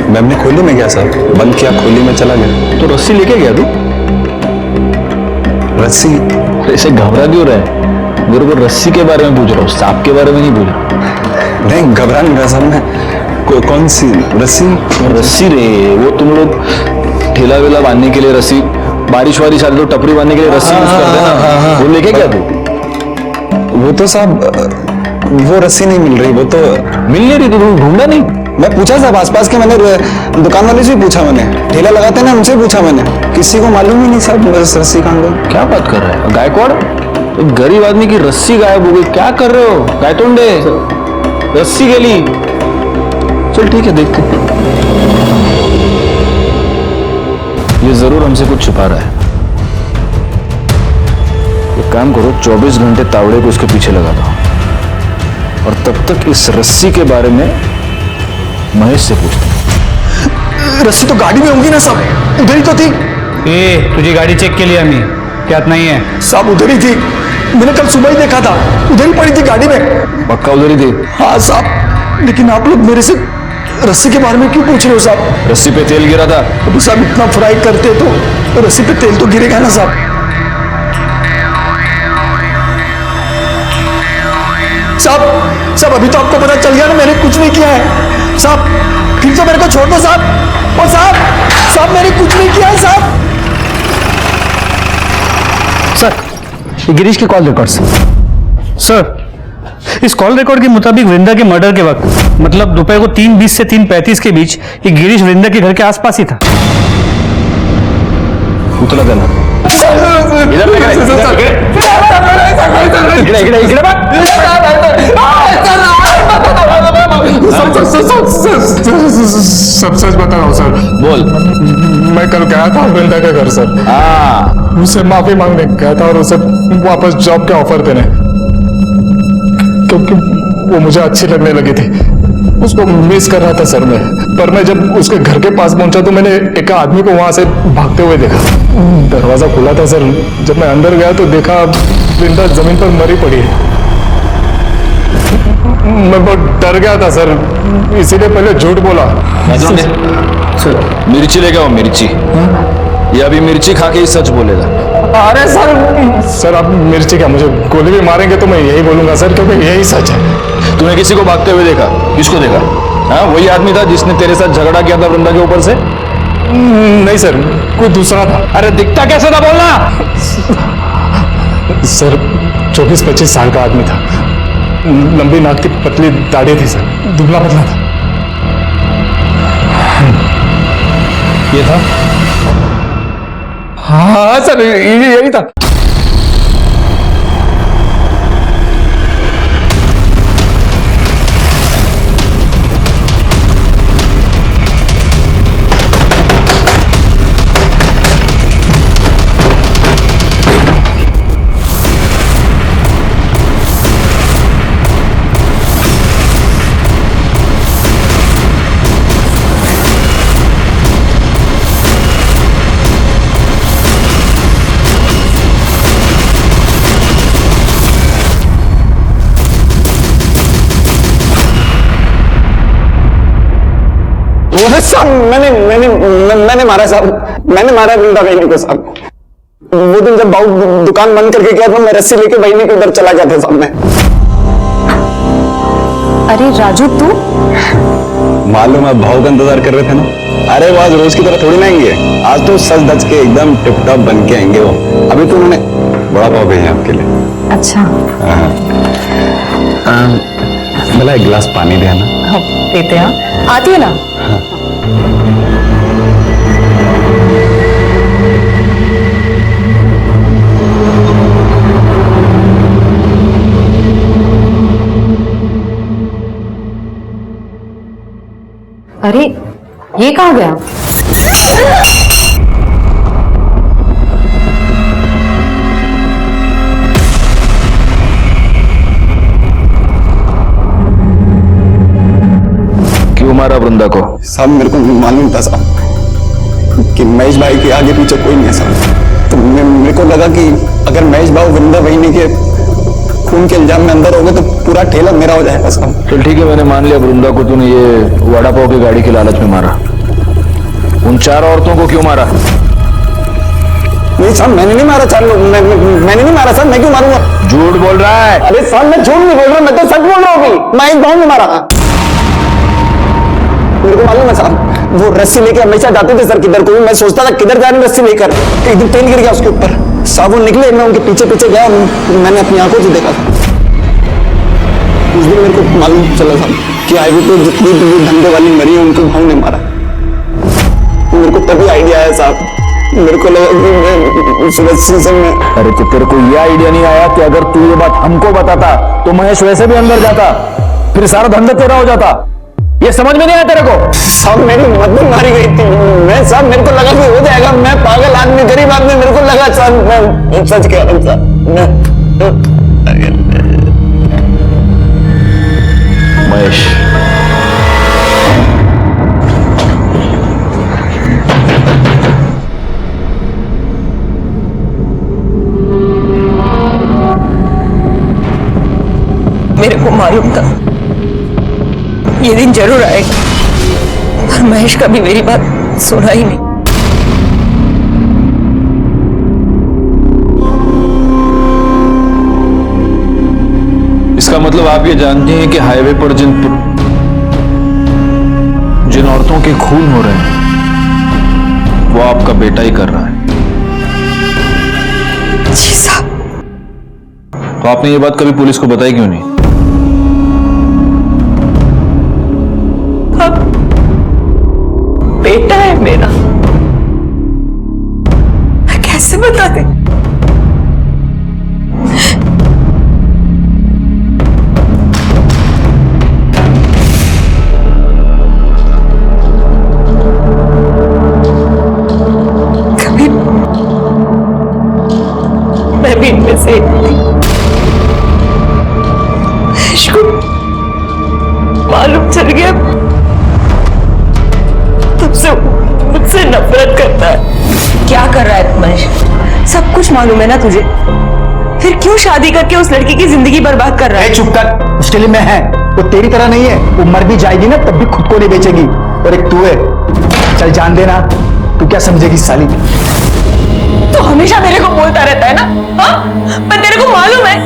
मैं अपनी खोली में गया साहब, बंद किया, खोली में चला गया। तो रस्सी लेके गया तू? रस्सी? ऐसे घबरा क्यों रहा है? मेरे को रस्सी के बारे में पूछ रहा हूँ, सांप के बारे में नहीं पूछ रहा। नहीं घबरा नहीं रहा साहब मैं। कौन सी रस्सी? रस्सी रे, वो तुम लोग ठेला वेला बांधने के लिए रस्सी, बारिश वारिश आती तो टपरी बांधने के लिए रस्सी यूज करते हैं ना, वो लेके गया तू? वो तो साहब वो रस्सी नहीं मिल रही, वो तो मिल नहीं रही, तो तुम ढूंढा नहीं? मैं पूछा साहब आसपास के, मैंने दुकान वाले से भी पूछा, मैंने ठेला लगाते हैं ना उनसे पूछा, मैंने किसी को मालूम ही नहीं साहब रस्सी कहाँ गई। क्या बात कर रहा है गायकवाड़, एक गरीब आदमी की रस्सी गायब हो गई, क्या कर रहे हो गायतोंडे? रस्सी गली, चल ठीक है देखते। ये जरूर हमसे कुछ छुपा रहा है। एक काम करो, 24 घंटे तावड़े को उसके पीछे लगा दो और तब तक इस रस्सी के बारे में महेश से पूछते। रस्सी तो गाड़ी में होंगी ना साहब, उधर ही तो थी। तुझी गाड़ी चेक के लिए हमें क्या नहीं है साहब? उधर ही थी, मैंने कल सुबह ही देखा था, उधर ही पड़ी थी गाड़ी में। पक्का उधर ही थी? हाँ साहब, लेकिन आप लोग मेरे से रस्सी के बारे में क्यों पूछ रहे हो साहब? रस्सी पे तेल गिरा था। अभी साहब इतना फ्राई करते तो रस्सी पे तेल तो गिरेगा ना साहब। साहब अभी तो आपको पता चल गया ना मैंने कुछ नहीं किया है साहब, फिर तो मेरे को छोड़ दो साहब। और साहब मैंने कुछ नहीं किया है साहब। सर गिरीश के कॉल रिकॉर्ड्स। सर इस कॉल रिकॉर्ड के मुताबिक वृंदा के मर्डर के वक्त, मतलब दोपहर को 3:20 से 3:35 के बीच, ये गिरीश वृंदा के घर के आसपास ही था। उतला देना सब सच बता रहा हूँ सर। बोल। मैं कल गया था वृंदा के घर सर, उससे माफी मांगने गया था और उसे वापस जॉब के ऑफर देने, क्योंकि वो मुझे अच्छी लगने लगी थी, उसको मिस कर रहा था सर मैं। पर मैं जब उसके घर के पास पहुंचा तो मैंने एक आदमी को वहां से भागते हुए देखा। दरवाजा खुला था सर, जब मैं अंदर गया तो देखा वृंदा जमीन पर मरी पड़ी है। मैं बहुत डर गया था सर, इसीलिए पहले झूठ बोला। मिर्ची लेके आओ, मिर्ची। ये अभी मिर्ची खा के ही सच बोलेगा। अरे सर आप मिर्ची क्या, मुझे गोली भी मारेंगे तो मैं यही बोलूंगा सर, क्योंकि यही सच है। तूने किसी को भागते हुए देखा? किसको देखा? हाँ वही आदमी था जिसने तेरे साथ झगड़ा किया था वृंदा के ऊपर से? नहीं सर, कोई दूसरा था। अरे दिखता कैसे था बोलना? सर 24-25 साल का आदमी था, लंबी नाक की पतली दाढ़ी थी सर, दुबला पतला था। ये था? हाँ सर यही था। अरे साहब मैंने मारा साहब, मैंने मारा वृंदा बहनी को साहब। वो दिन जब बाबू दुकान बंद करके गया तो मैं रस्सी लेके बहनी के उधर चला गया था साहब मैं। अरे राजू तू मालूम है भाव का इंतजार कर रहे थे ना। अरे वो आज रोज की तरह थोड़ी ना आएंगे, आज तो सज धज के एकदम टिप टॉप बन के आएंगे वो। अभी तो उन्होंने बड़ा पाव भेजा आपके लिए। अच्छा भला एक गिलास पानी दे ना। देते हैं, आती है ना। अरे ये कहाँ गया? क्यों मारा वृंदा को? साहब मेरे को मालूम था साहब कि महेश भाई के आगे पीछे कोई नहीं है साहब। तो मेरे को लगा कि अगर महेश भाई वृंदा बहनी के खून के इल्जाम में अंदर हो गए तो पूरा ठेला मेरा हो जाएगा साहब। चल ठीक है, मैंने मान लिया वृंदा को तूने ये वड़ा पाव की गाड़ी की लालच में मारा। उन 4 औरतों को क्यों मारा? नहीं साहब मैंने नहीं मारा 4 लोग, मैंने नहीं मारा साहब। मैं क्यों मारूंगा? झूठ बोल रहा है। अरे साहब मैं झूठ नहीं बोल रहा, मैं तो सच बोल रहा हूँ। मैं एक भाव में मारा। मेरे को मालूम है साहब, वो रस्सी लेके हमेशा जाते थे सर किधर को भी। मैं सोचता था किधर जा रहे रस्सी लेकर, एक दिन तेल गिर गया उसके ऊपर। साहब वो निकले, मैं उनके पीछे पीछे गया, मैंने अपनी आंखों से देखा था। उस दिन मेरे को मालूम चला साहब कि हाईवे पे जितनी भी धंधे वाली मरी है उनको भाव ने मारा। मेरे को तभी आइडिया आया साहब। मेरे को लगा कि मैं उस रस्सी से मैं। अरे तो तेरे को ये आइडिया नहीं आया कि अगर तू ये बात हमको बताता तो महेश वैसे भी अंदर जाता, फिर सारा धंधा तेरा हो जाता? ये समझ में नहीं आया तेरे को? साहब मेरी मदद मारी गई थी। मैं साहब मेरे को लगा कि हो जाएगा। मैं पागल आदमी, गरीब आदमी, मेरे को लगा साहब मैं सच कह रहा हूँ साहब। महेश मेरे को मालूम था ये दिन जरूर आएगा, पर महेश कभी मेरी बात सुना ही नहीं। इसका मतलब आप ये जानते हैं कि हाईवे पर जिन औरतों के खून हो रहे हैं वो आपका बेटा ही कर रहा है। जी साहब। तो आपने ये बात कभी पुलिस को बताई क्यों नहीं? अब बेटा है मेरा, मैं कैसे बता दे? कभी मैं भी इनमें से इसको मालूम चल गया, तब से मुझसे नफरत करता है। क्या कर रहा है महेश? सब कुछ मालूम है ना तुझे, फिर क्यों शादी करके उस लड़की की जिंदगी बर्बाद कर रहा है? चुप कर, उसके लिए मैं है, वो तेरी तरह नहीं है। वो मर भी जाएगी ना तब भी खुद को नहीं बेचेगी। और एक तू है, चल जान देना, तू क्या समझेगी साली? तो हमेशा मेरे को बोलता रहता है ना, हाँ? पर तेरे को मालूम है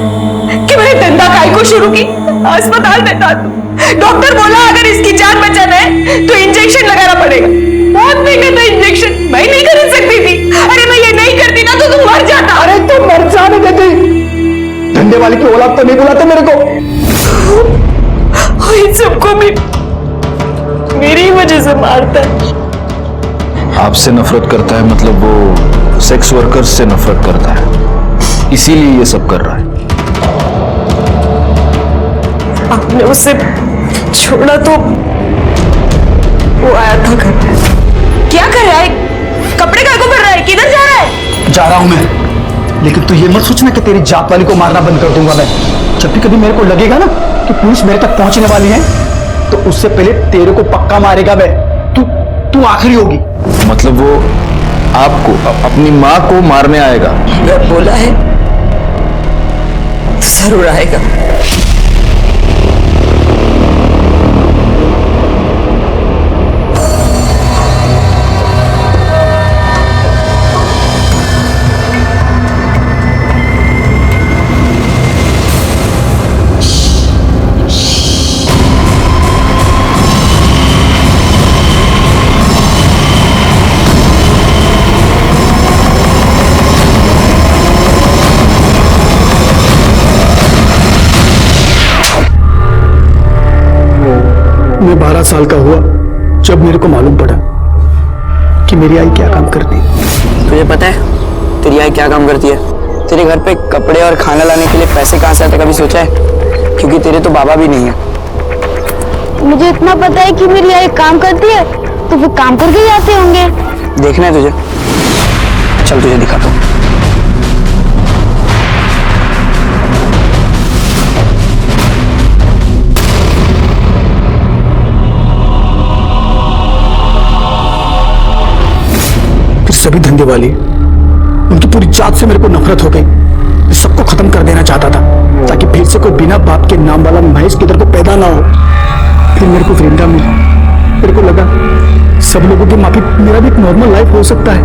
कि मैंने धंधा काय को शुरू की? अस्पताल में था तू, डॉक्टर बोला अगर इसकी जान बचाना है तो इंजेक्शन लगाना पड़ेगा। बहुत महंगा था इंजेक्शन, मैं नहीं खरीद सकती थी। अरे मैं ये नहीं करती ना तो तू मर जाता। अरे तू मर जाने देती, धंधे वाले की औलाद तो नहीं बुलाते मेरे को। इन सबको भी मेरी वजह से मारता है। आपसे नफरत करता है मतलब वो सेक्स वर्कर्स से नफरत करता है, इसीलिए ये सब कर रहा है। आपने उसे छोड़ा तो वो आया था घर पे। क्या कर रहा है? कपड़े काय को भर रहा है? किधर जा रहा है? जा रहा हूं मैं, लेकिन तू ये मत सोचना कि तेरी जात वाली को मारना बंद कर दूंगा मैं। जब भी कभी मेरे को लगेगा ना कि पुलिस मेरे तक पहुंचने वाली है तो उससे पहले तेरे को पक्का मारेगा मैं। तू आखिरी होगी। मतलब वो आपको अपनी माँ को मारने आएगा? अगर बोला है तो जरूर आएगा। 18 साल का हुआ जब मेरे को मालूम पड़ा कि मेरी आई क्या काम करती है। तुझे पता है तेरी आई क्या काम करती है? तेरे घर पे कपड़े और खाना लाने के लिए पैसे कहाँ से आते कभी सोचा है? क्योंकि तेरे तो बाबा भी नहीं है। मुझे इतना पता है कि मेरी आई काम करती है, तो वो काम करके जाते होंगे। देखना है तुझे? चल तुझे दिखाता हूँ। फिर सभी धंधे वाली, उनकी पूरी जात से मेरे को नफरत हो गई। मैं सबको खत्म कर देना चाहता था ताकि फिर से कोई बिना बाप के नाम वाला महेश किधर को पैदा ना हो। फिर मेरे को वृंदा मिली। मेरे को लगा सब लोगों के माफी मेरा भी एक नॉर्मल लाइफ हो सकता है,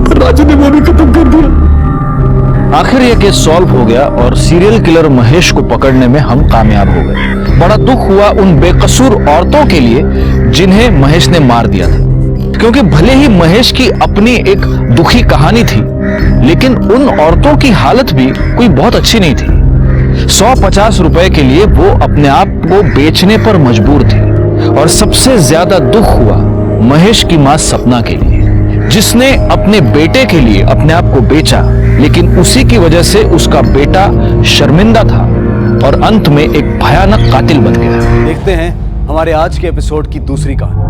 पर राजू ने वो भी खत्म कर दिया। आखिर ये केस सॉल्व हो गया और सीरियल किलर महेश को पकड़ने में हम कामयाब हो गए। बड़ा दुख हुआ उन बेकसूर औरतों के लिए जिन्हें महेश ने मार दिया था, क्योंकि भले ही महेश की अपनी एक दुखी कहानी थी, लेकिन उन औरतों की हालत भी कोई बहुत अच्छी नहीं थी। 150 रुपए के लिए वो अपने आप को बेचने पर मजबूर थी। और सबसे ज्यादा दुख हुआ महेश की मां सपना के लिए, जिसने अपने बेटे के लिए अपने आप को बेचा, लेकिन उसी की वजह से उसका बेटा शर्मिंदा था और अंत में एक भयानक कातिल बन गया। देखते हैं हमारे आज के एपिसोड की दूसरी कहानी।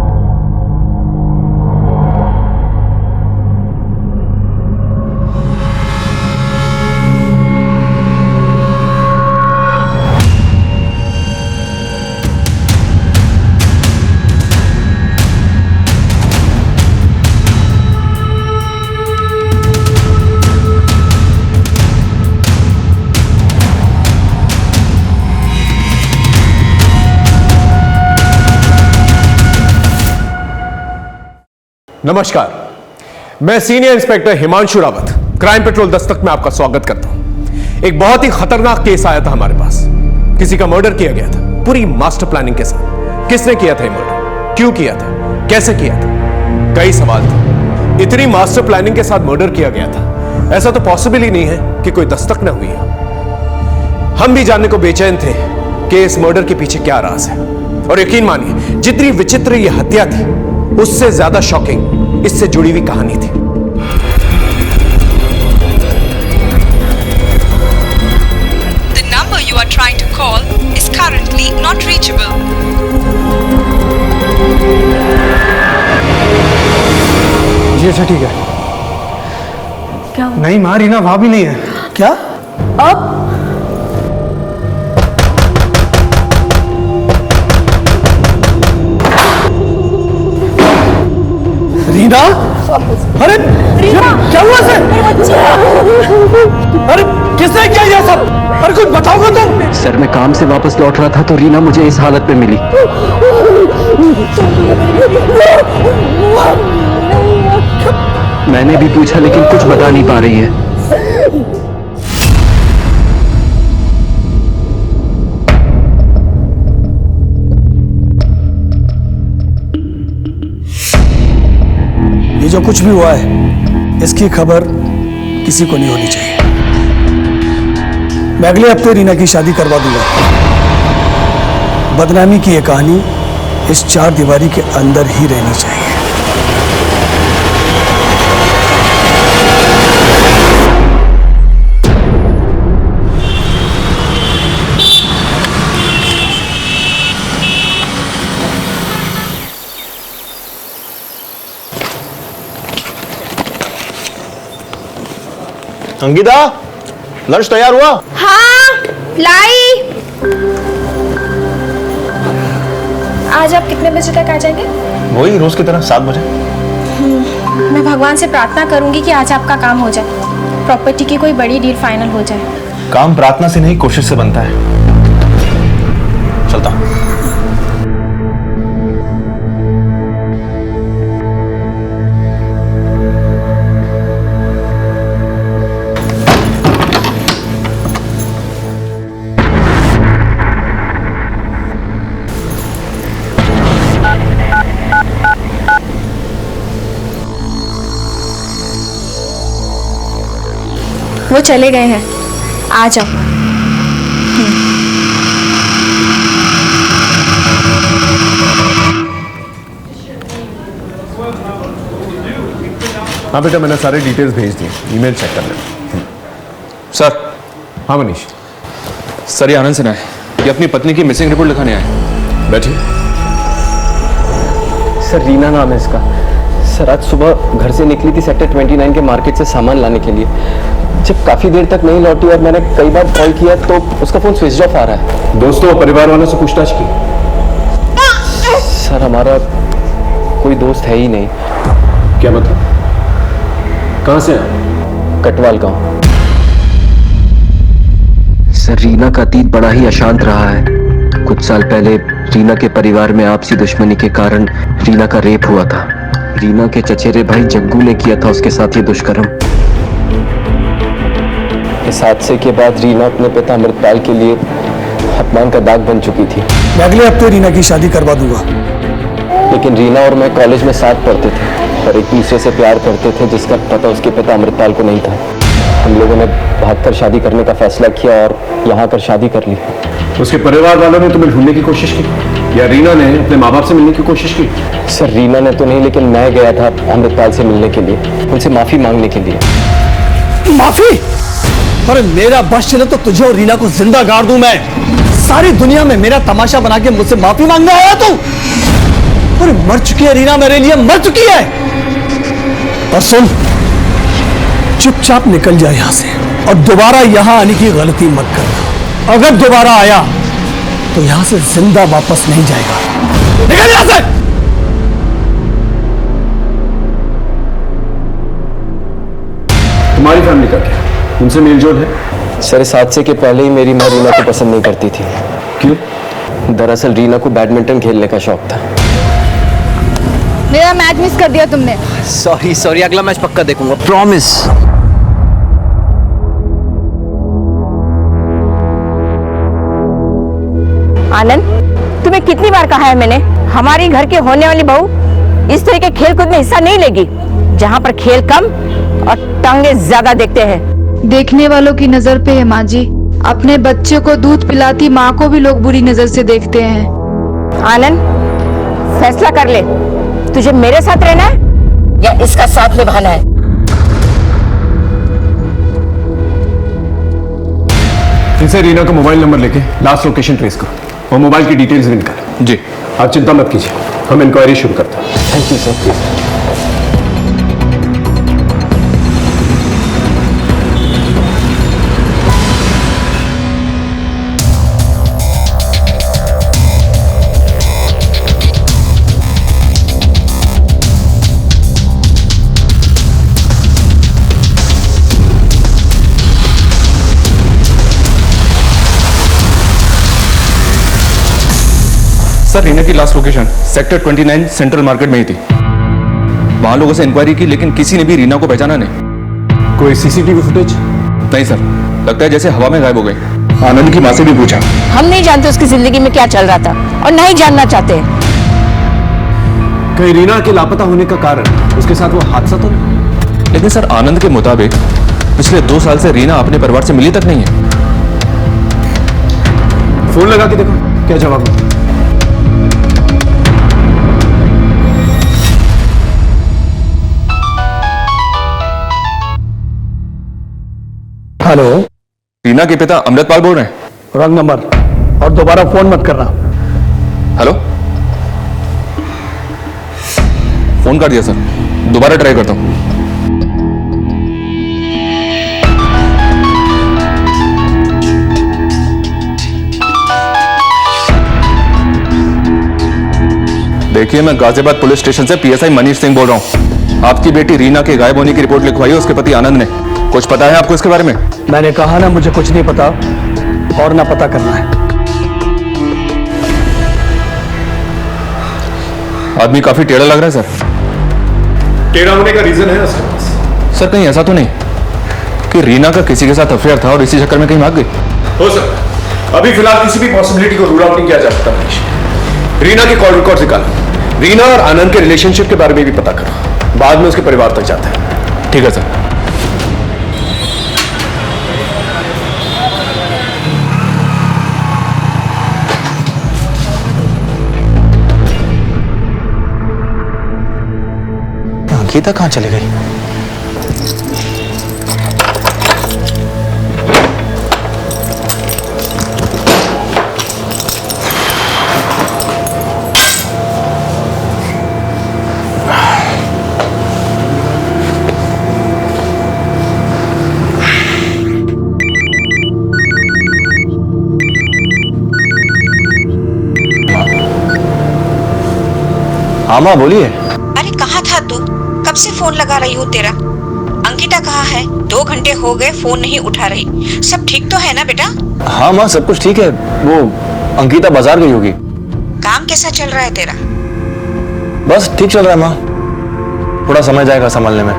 नमस्कार, मैं senior inspector Himanshu Rawat crime petrol Dastak में आपका स्वागत करता हूं। एक बहुत ही खतरनाक केस आया था हमारे पास। किसी का मर्डर किया गया था पूरी मास्टर प्लानिंग के साथ। किसने किया था ये मर्डर, क्यों किया था, कैसे किया था, कई सवाल थे। इतनी मास्टर प्लानिंग के साथ मर्डर किया गया था, ऐसा तो पॉसिबल ही नहीं है कि कोई दस्तक ना हुई है। हम भी जानने को बेचैन थे कि इस मर्डर के पीछे क्या राज है। और यकीन मानिए, जितनी विचित्र यह हत्या थी, उससे ज्यादा शॉकिंग इससे जुड़ी हुई कहानी थी। The number you are trying to call is currently not reachable. जी अच्छा ठीक है। क्या नहीं मां रीना वहां भी नहीं है। क्या अब? रीना? अरे रीना क्या हुआ सर? अरे किसने किया ये सब? अरे कुछ बताओगे तुम? सर मैं काम से वापस लौट रहा था तो रीना मुझे इस हालत में मिली। मैंने भी पूछा लेकिन कुछ बता नहीं पा रही है। ये जो कुछ भी हुआ है इसकी खबर किसी को नहीं होनी चाहिए। मैं अगले हफ्ते रीना की शादी करवा दूंगा। बदनामी की ये कहानी इस 4 दीवारी के अंदर ही रहनी चाहिए। अंकिता, लंच तैयार हुआ? हाँ, लाई। आज आप कितने बजे तक आ जाएंगे? वही रोज की तरह 7 बजे। मैं भगवान से प्रार्थना करूंगी कि आज आपका काम हो जाए, प्रॉपर्टी की कोई बड़ी डील फाइनल हो जाए। काम प्रार्थना से नहीं, कोशिश से बनता है। चलता हूं। वो चले गए हैं, आ जाओ। हाँ बेटा, मैंने सारे डिटेल्स भेज दिए, ईमेल चेक कर लेना। सर। हाँ मनीष। सर, ये आनंद सिन्हा है, ये अपनी पत्नी की मिसिंग रिपोर्ट लिखाने आए। बैठिए। सर रीना नाम है इसका। सर आज सुबह घर से निकली थी सेक्टर 29 के मार्केट से सामान लाने के लिए। जब काफी देर तक नहीं लौटी और मैंने कई बार कॉल किया तो उसका फोन स्विच ऑफ आ रहा है। दोस्तों और परिवार वालों से पूछताछ की? सर हमारा कोई दोस्त है ही नहीं। क्या मतलब? कहां से आप? कटवाल गांव। सर रीना का अतीत बड़ा ही अशांत रहा है। कुछ साल पहले रीना के परिवार में आपसी दुश्मनी के कारण रीना का रेप हुआ था। रीना के चचेरे भाई जग्गू ने किया था उसके साथ ये दुष्कर्म। इस हादसे के बाद रीना अपने पिता अमृतपाल के लिए अपमान का दाग बन चुकी थी। मैं अगले हफ्ते रीना की शादी करवा दूंगा। लेकिन रीना और मैं कॉलेज में साथ पढ़ते थे और एक दूसरे से प्यार करते थे, जिसका पता उसके पिता अमृतपाल को नहीं था। हम लोगों ने भागकर शादी करने का फैसला किया और यहाँ आकर शादी कर ली। उसके परिवार वालों ने तुम्हें ढूंढने की कोशिश की या रीना ने अपने माँ बाप से मिलने की कोशिश की? सर रीना ने तो नहीं, लेकिन मैं गया था अमृतपाल से मिलने के लिए, उनसे माफी मांगने के लिए। माफी? अरे मेरा बस चले तो तुझे और रीना को जिंदा गाड़ दूं मैं। सारी दुनिया में मेरा तमाशा बना के मुझसे माफी मांगने आया तू? अरे मर चुकी है रीना, मेरे लिए मर चुकी है। और सुन, चुपचाप निकल जा यहां से और दोबारा यहां आने की गलती मत करना। अगर दोबारा आया तो यहां से जिंदा वापस नहीं जाएगा। निकल यहां से। तुम्हारी फैमिली का क्या? उनसे मेलजोल है? सर इस हादसे के पहले ही मेरी माँ रीना को पसंद नहीं करती थी। क्यों? दरअसल रीना को बैडमिंटन खेलने का शौक था। मेरा मैच मिस कर दिया तुमने। सॉरी, अगला मैच पक्का देखूंगा, प्रॉमिस। आनंद, तुम्हें कितनी बार कहा है मैंने, हमारी घर की होने वाली बहू इस तरह के खेल कूद में हिस्सा नहीं लेगी, जहाँ पर खेल कम और टांगे ज्यादा देखते हैं। देखने वालों की नजर पे है माँ जी। अपने बच्चे को दूध पिलाती माँ को भी लोग बुरी नजर से देखते हैं। आनंद, फैसला कर ले, तुझे मेरे साथ रहना है या इसका साथ निभाना है। इनसे रीना का मोबाइल नंबर लेके लास्ट लोकेशन ट्रेस करो और मोबाइल की डिटेल्स निकालो। जी। आप चिंता मत कीजिए, हम इंक्वायरी शुरू करते हैं। Thank you sir. Sir, Reena की last location sector 29 central market में ही थी। वहां लोगों से इंक्वायरी की लेकिन किसी ने भी रीना को पहचाना नहीं। कोई सीसीटीवी फुटेज? नहीं सर, लगता है जैसे हवा में गायब हो गई। आनंद की माँ से भी पूछा, हम नहीं जानते उसकी जिंदगी में क्या चल रहा था और नहीं जानना चाहते। कहीं रीना के लापता होने का कारण उसके साथ वो हादसा तो नहीं? लेकिन सर, आनंद के मुताबिक पिछले 2 साल से रीना अपने परिवार से मिली तक नहीं है। फोन लगा के देखो क्या जवाब है। हेलो, रीना के पिता अमृतपाल बोल रहे हैं? रॉन्ग नंबर, और दोबारा फोन मत करना। हेलो, फोन कर दिया सर, दोबारा ट्राई करता हूं। देखिए, मैं गाजियाबाद पुलिस स्टेशन से पीएसआई मनीष सिंह बोल रहा हूं। आपकी बेटी रीना के गायब होने की रिपोर्ट लिखवाई है उसके पति आनंद ने। कुछ पता है आपको इसके बारे में? मैंने कहा ना, मुझे कुछ नहीं पता और ना पता करना है। आदमी काफी टेढ़ा लग रहा है सर। टेढ़ा होने का रीजन है उसके पास? सर, कहीं ऐसा तो नहीं कि रीना का किसी के साथ अफेयर था और इसी चक्कर में कहीं भाग गई? हो सकता है। अभी फिलहाल किसी भी पॉसिबिलिटी को रूल आउट नहीं किया जा सकता मनीष। रीना की कॉल रिकॉर्ड निकालो, रीना और आनंद के रिलेशनशिप के बारे में भी पता करो, बाद में उसके परिवार तक जाता है। ठीक है सर। गीता कहाँ चली गई? हाँ माँ बोलिए। अरे कहाँ था तू? कब से फोन लगा रही हूँ तेरा। अंकिता कहाँ है? 2 घंटे हो गए फोन नहीं उठा रही। सब ठीक तो है ना बेटा? हाँ माँ सब कुछ ठीक है। वो अंकिता बाजार गई होगी। काम कैसा चल रहा है तेरा? बस ठीक चल रहा है माँ, थोड़ा समय जाएगा संभालने में।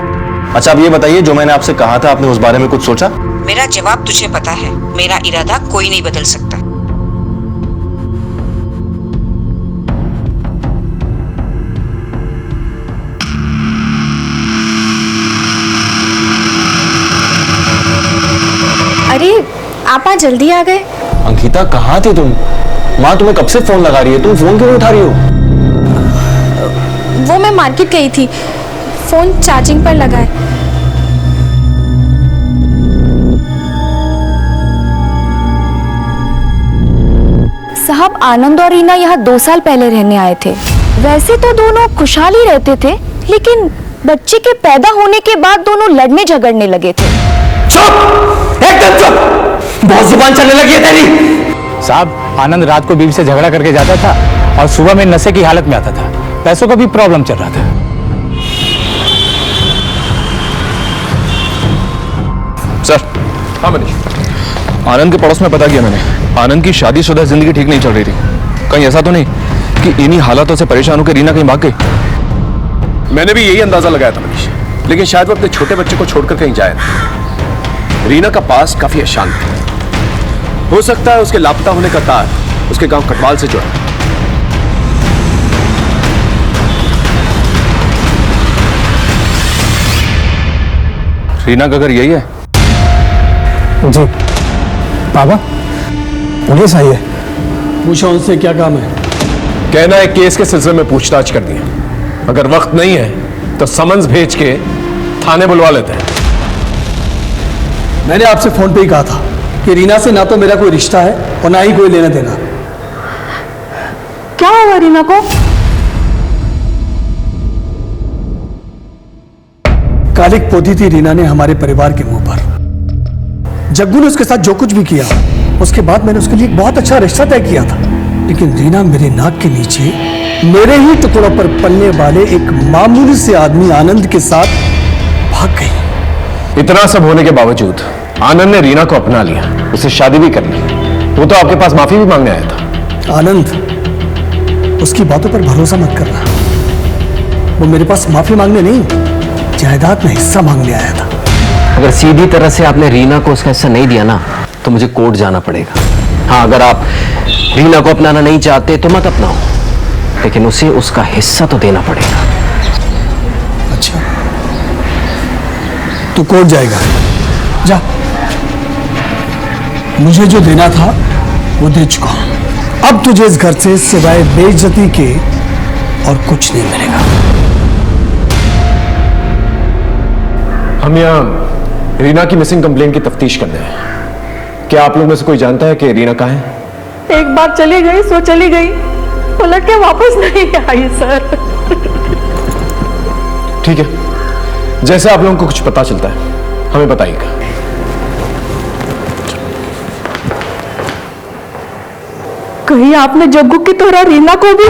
अच्छा अब ये बताइए, जो मैंने आपसे कहा था आपने उस बारे में कुछ सोचा? मेरा जवाब तुझे पता है। मेरा इरादा कोई नहीं बदल सकता। अरे आप आज जल्दी आ गए। अंकिता कहाँ थी तुम? माँ तुम्हें कब से फोन लगा रही है, तुम फोन क्यों नहीं उठा रही हो? वो मैं मार्केट गई थी, फोन चार्जिंग पर लगा है। साहब आनंद और रीना यहाँ 2 साल पहले रहने आए थे। वैसे तो दोनों खुशहाल ही रहते थे, लेकिन बच्चे के पैदा होने के बाद दोनों लड़ने झगड़ने लगे थे। चुप, एकदम चुप, बहुत जुबान चलने लगी है तेरी। साहब आनंद रात को बीवी से झगड़ा करके जाता था और सुबह में नशे की हालत में आता था। पैसों का भी प्रॉब्लम चल रहा था। सर। हाँ मनीष। आनंद के पड़ोस में पता किया मैंने, आनंद की शादीशुदा जिंदगी ठीक नहीं चल रही थी। कहीं ऐसा तो नहीं कि इन्हीं हालातों से परेशान होकर रीना कहीं भाग गई? मैंने भी यही अंदाजा लगाया था मनीष, लेकिन शायद वो अपने छोटे बच्चे को छोड़कर कहीं जाए ना। रीना का पास काफी अशांत है। हो सकता है उसके लापता होने का तार उसके गांव कटवाल से जुड़ा। रीना का घर यही है? जी बाबा, पुलिस आई है। पूछो उनसे क्या काम है। कहना है केस के सिलसिले में पूछताछ करनी है। अगर वक्त नहीं है तो समन्स भेज के थाने बुलवा लेते हैं। मैंने आपसे फोन पे ही कहा था कि रीना से ना तो मेरा कोई रिश्ता है और ना ही कोई लेना देना। क्या हुआ रीना को? कालिक पोती थी रीना ने हमारे परिवार के मुंह पर। जग्गू ने उसके साथ जो कुछ भी किया, उसके बाद मैंने उसके लिए एक बहुत अच्छा रिश्ता तय किया था, लेकिन रीना मेरे नाक के नीचे मेरे ही टुकड़ों पर पलने वाले एक मामूली से आदमी आनंद के साथ भाग गई। इतना सब होने के बावजूद आनंद ने रीना को अपना लिया, उससे शादी भी कर ली। वो तो आपके पास माफी भी मांगने आया था। आनंद, उसकी बातों पर भरोसा मत करना। वो मेरे पास माफी मांगने नहीं, जायदाद में हिस्सा मांगने आया था। अगर सीधी तरह से आपने रीना को उसका हिस्सा नहीं दिया ना, तो मुझे कोर्ट जाना पड़ेगा। हाँ, अगर आप रीना को अपनाना नहीं चाहते तो मत अपनाओ, लेकिन उसे उसका हिस्सा तो देना पड़ेगा। अच्छा, तू कोर्ट जाएगा? जा, मुझे जो देना था वो दे चुका हूं। अब तुझे इस घर से सिवाय बेइज्जती के और कुछ नहीं मिलेगा। हम यहाँ रीना की मिसिंग कंप्लेंट की तफ्तीश करने हैं। क्या आप लोग में से कोई जानता है कि रीना कहाँ है? एक बार चली गई सो चली गई, पलट के वापस नहीं आई सर। ठीक है, जैसे आप लोगों को कुछ पता चलता है हमें बताइएगा। कहीं आपने जग्गू की तरह रीना को भी?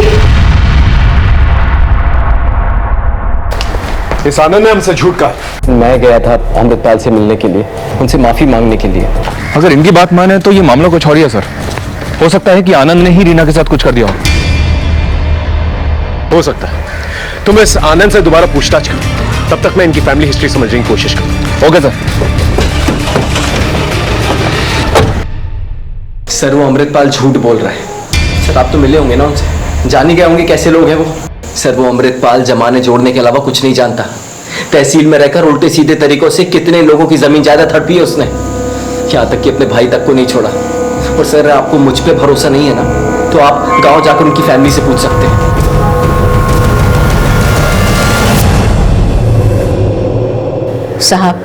इस आनंद ने हमसे झूठ कहा। मैं गया था अमृतपाल से मिलने के लिए, उनसे माफी मांगने के लिए। अगर इनकी बात माने तो ये मामला कुछ और ही है सर। हो सकता है कि आनंद ने ही रीना के साथ कुछ कर दिया हो सकता है। तुम इस आनंद से दोबारा पूछताछ करो, तब तक मैं इनकी फैमिली हिस्ट्री समझने की कोशिश करूं। Okay sir. सर वो अमृतपाल झूठ बोल रहा है। सर आप तो मिले होंगे ना उनसे, जान ही गए होंगे कैसे लोग हैं वो। सर वो अमृतपाल जमाने जोड़ने के अलावा कुछ नहीं जानता। तहसील में रहकर उल्टे सीधे तरीकों से कितने लोगों की जमीन जायदाद हड़पी है उसने, यहाँ तक कि अपने भाई तक को नहीं छोड़ा। और सर आपको मुझ पे भरोसा नहीं है ना, तो आप गांव जाकर उनकी फैमिली से पूछ सकते हैं। साहब,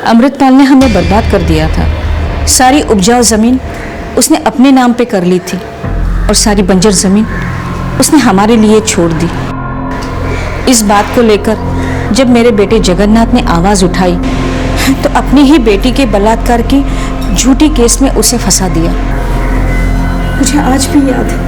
अमृतपाल ने हमें बर्बाद कर दिया था। सारी उपजाऊ जमीन उसने अपने नाम पे कर ली थी और सारी बंजर जमीन उसने हमारे लिए छोड़ दी। इस बात को लेकर जब मेरे बेटे जगन्नाथ ने आवाज उठाई तो अपनी ही बेटी के बलात्कार की झूठी केस में उसे फंसा दिया। मुझे आज भी याद है।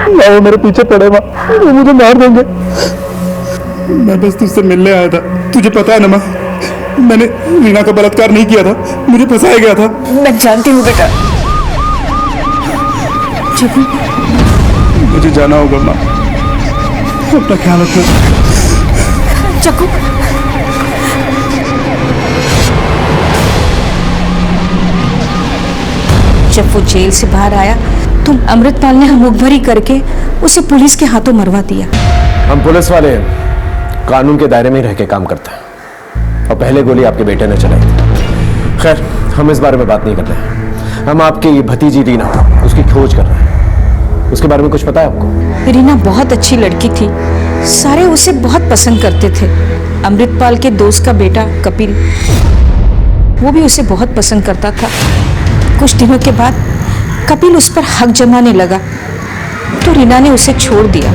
माँ वो मेरे पीछे पड़े माँ, वो मुझे मार देंगे। मैं बस तुझसे मिलने आया था। तुझे पता है ना माँ, मैंने रीना का बलात्कार नहीं किया था, मुझे फंसाया गया था। मैं जानती हूँ बेटा। मुझे जाना होगा माँ, अपना ख्याल रखना। चक्कू जब वो जेल से बाहर आया तो अमृतपाल ने मुखभरी करके उसे पुलिस के हाथों मरवा दिया। हम पुलिस वाले कानून के दायरे में रह के काम करते हैं और पहले गोली आपके बेटे ने चलाई थी। खैर हम इस बारे में बात नहीं कर रहे हैं। हम आपकी भतीजी रीना उसकी खोज कर रहे हैं। उसके बारे में कुछ पता है आपको? रीना बहुत अच्छी लड़की थी, सारे उसे बहुत पसंद करते थे। अमृतपाल के दोस्त का बेटा कपिल, वो भी उसे बहुत पसंद करता था। कुछ दिनों के बाद कपिल उस पर हक जमाने लगा तो रीना ने उसे छोड़ दिया।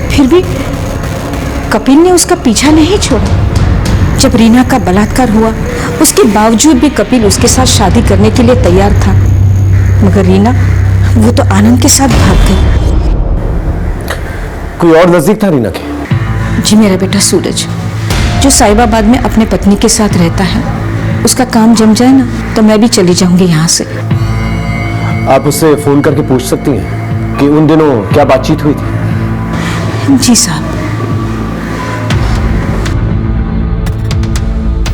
फिर भी कपिल ने उसका पीछा नहीं छोड़ा। जब रीना का बलात्कार हुआ उसके बावजूद भी कपिल उसके साथ शादी करने के लिए तैयार था, मगर रीना वो तो आनंद के साथ भाग गई। कोई और नजदीक था रीना के? जी मेरा बेटा सूरज, जो साहिबाबाद में अपने पत्नी के साथ रहता है। उसका काम जम जाए ना तो मैं भी चली जाऊंगी यहाँ से। आप उससे फोन करके पूछ सकती हैं कि उन दिनों क्या बातचीत हुई थी। जी साहब।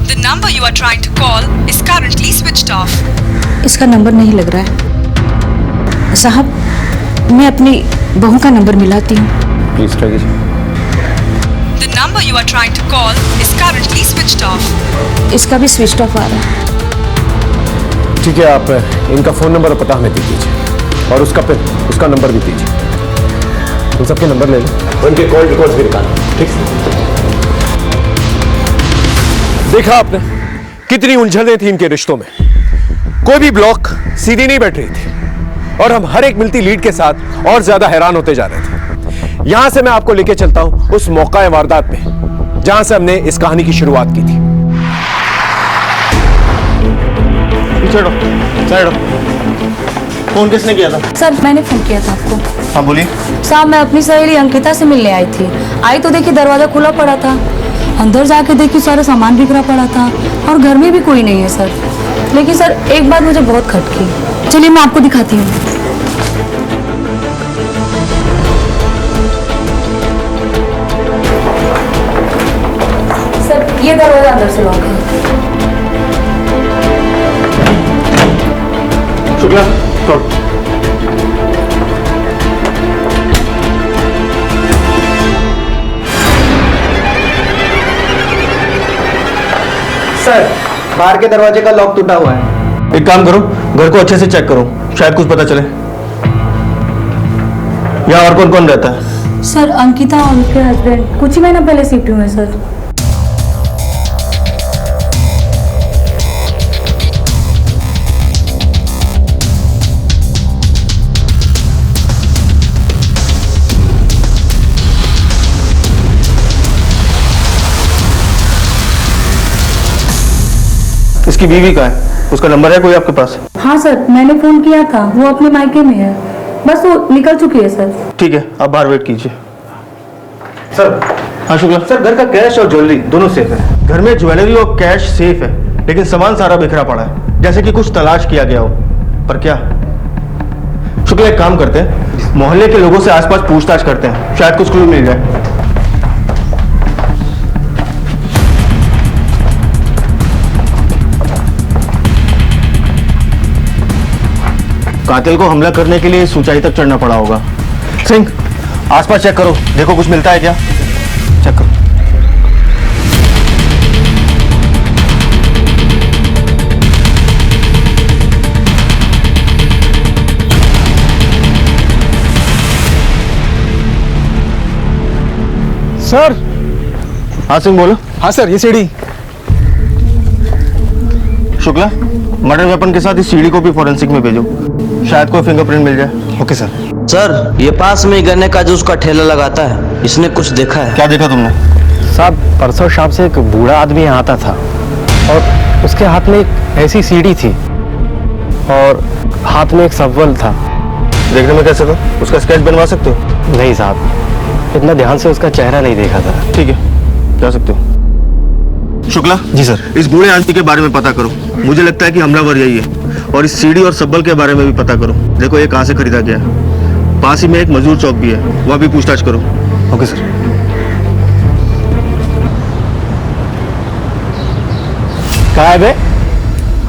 The number you are trying to call is currently switched off. इसका नंबर नहीं लग रहा है साहब, मैं अपनी बहू का नंबर मिलाती हूँ। प्लीज ट्राई कीजिए। The number you are trying to call is currently switched off. इसका भी स्विच ऑफ आ रहा है। ठीक है, आप इनका फोन नंबर और पता हमें दे दीजिए और उसका नंबर भी दीजिए। उन सबके नंबर ले लो, उनके कॉल रिकॉर्ड्स भी निकालें। ठीक है? देखा आपने कितनी उलझनें थी इनके रिश्तों में। कोई भी ब्लॉक सीधी नहीं बैठ रही थी और हम हर एक मिलती लीड के साथ और ज्यादा हैरान होते जा रहे थे। यहां से मैं आपको लेके चलता हूं उस मौका वारदात पे जहां से हमने इस कहानी की शुरुआत की थी। फोन किसने किया था? सर मैंने फोन किया था आपको। हाँ बोलिए। साहब मैं अपनी सहेली अंकिता से मिलने आई थी। आई तो देखी दरवाजा खुला पड़ा था, अंदर जाके देखी सारा सामान बिखरा पड़ा था और घर में भी कोई नहीं है सर। लेकिन सर एक बात मुझे बहुत खटकी। चलिए मैं आपको दिखाती हूँ। सर ये दरवाजा अंदर से लॉक है। शुक्ला सर बाहर के दरवाजे का लॉक टूटा हुआ है। एक काम करो, घर को अच्छे से चेक करो, शायद कुछ पता चले। यहाँ और कौन कौन रहता है? सर अंकिता और उनके हस्बैंड कुछ ही महीना पहले शिफ्ट हुए हैं सर। इसकी बीवी का है, उसका नंबर है कोई आपके पास? हाँ सर मैंने फोन किया था, वो अपने मायके में है, बस वो निकल चुकी है सर। ठीक है, आप बाहर वेट कीजिए। सर। हाँ शुक्ला सर, घर का कैश और ज्वेलरी दोनों सेफ है। घर में ज्वेलरी और कैश सेफ है, लेकिन सामान सारा बिखरा पड़ा है, जैसे कि कुछ तलाश किया गया हो। पर क्या? शुक्ला एक काम करते हैं, मोहल्ले के लोगों से आसपास पूछताछ करते हैं, शायद कुछ क्लू मिल जाए। कातिल को हमला करने के लिए ऊंचाई तक चढ़ना पड़ा होगा। सिंह आसपास चेक करो, देखो कुछ मिलता है क्या। चेक करो। सर। हाँ सिंह बोलो। हाँ सर, ये सीढ़ी। शुक्ला मर्डर वेपन के साथ इस सीढ़ी को भी फोरेंसिक में भेजो, शायद कोई फिंगरप्रिंट मिल जाए। Okay sir. सर ये पास में गन्ने का जूस का ठेला लगाता है, इसने कुछ देखा है? क्या देखा तुमने? साहब परसों शाम से एक बूढ़ा आदमी यहाँ आता था और उसके हाथ में एक ऐसी सीढ़ी थी और हाथ में एक सब्वल था। देखने में कैसे था? उसका स्केच बनवा सकते हो? नहीं साहब, इतना ध्यान से उसका चेहरा नहीं देखा था। ठीक है, जा सकते हो। शुक्ला जी सर। इस बूढ़े आदमी के बारे में पता करो। मुझे लगता है कि हमलावर यही है। और इस सीढ़ी और सब्बल के बारे में भी पता करो। देखो ये कहाँ से खरीदा गया है। पास ही में एक मजदूर चौक भी है, वह भी पूछताछ करो। Okay sir. क्या है बे?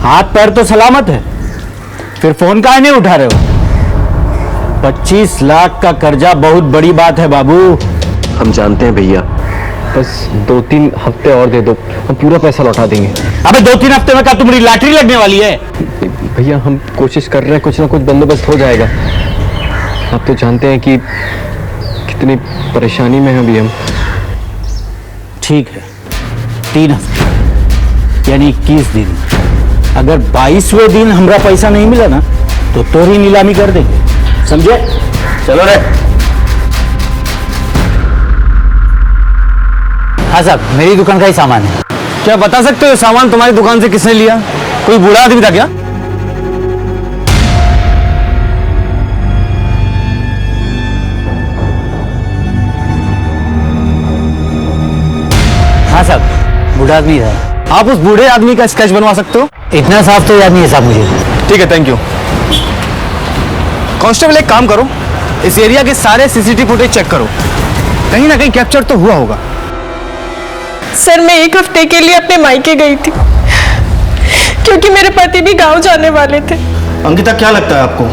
हाथ पैर तो सलामत है, फिर फोन काहे नहीं उठा रहे हो? 25 लाख का कर्जा बहुत बड़ी बात है बाबू। हम जानते हैं भैया, बस 2-3 हफ्ते और दे दो, हम पूरा पैसा लौटा देंगे। अबे 2-3 हफ्ते में क्या तुम्हारी लॉटरी लगने वाली है? भैया हम कोशिश कर रहे हैं, कुछ ना कुछ बंदोबस्त हो जाएगा। आप तो जानते हैं कि कितनी परेशानी में हैं अभी हम। ठीक है, 3 हफ्ते यानी 21 दिन। अगर 22वें दिन हमारा पैसा नहीं मिला ना तो तोरी नीलामी कर देंगे, समझे? चलो रे। हाँ साहब, मेरी दुकान का ही सामान है। क्या बता सकते हो सामान तुम्हारी दुकान से किसने लिया? कोई बूढ़ा आदमी था क्या? हाँ साहब, बूढ़ा आदमी था। आप उस बूढ़े आदमी का स्केच बनवा सकते हो? इतना साफ तो याद नहीं है साहब मुझे। ठीक है, थैंक यू। कांस्टेबल एक काम करो, इस एरिया के सारे सीसीटीवी फुटेज चेक करो, कहीं ना कहीं कैप्चर तो हुआ होगा। सर मैं 1 हफ्ते के लिए अपने मायके गई थी क्योंकि मेरे पति भी गांव जाने वाले थे। अंकिता, क्या लगता है आपको,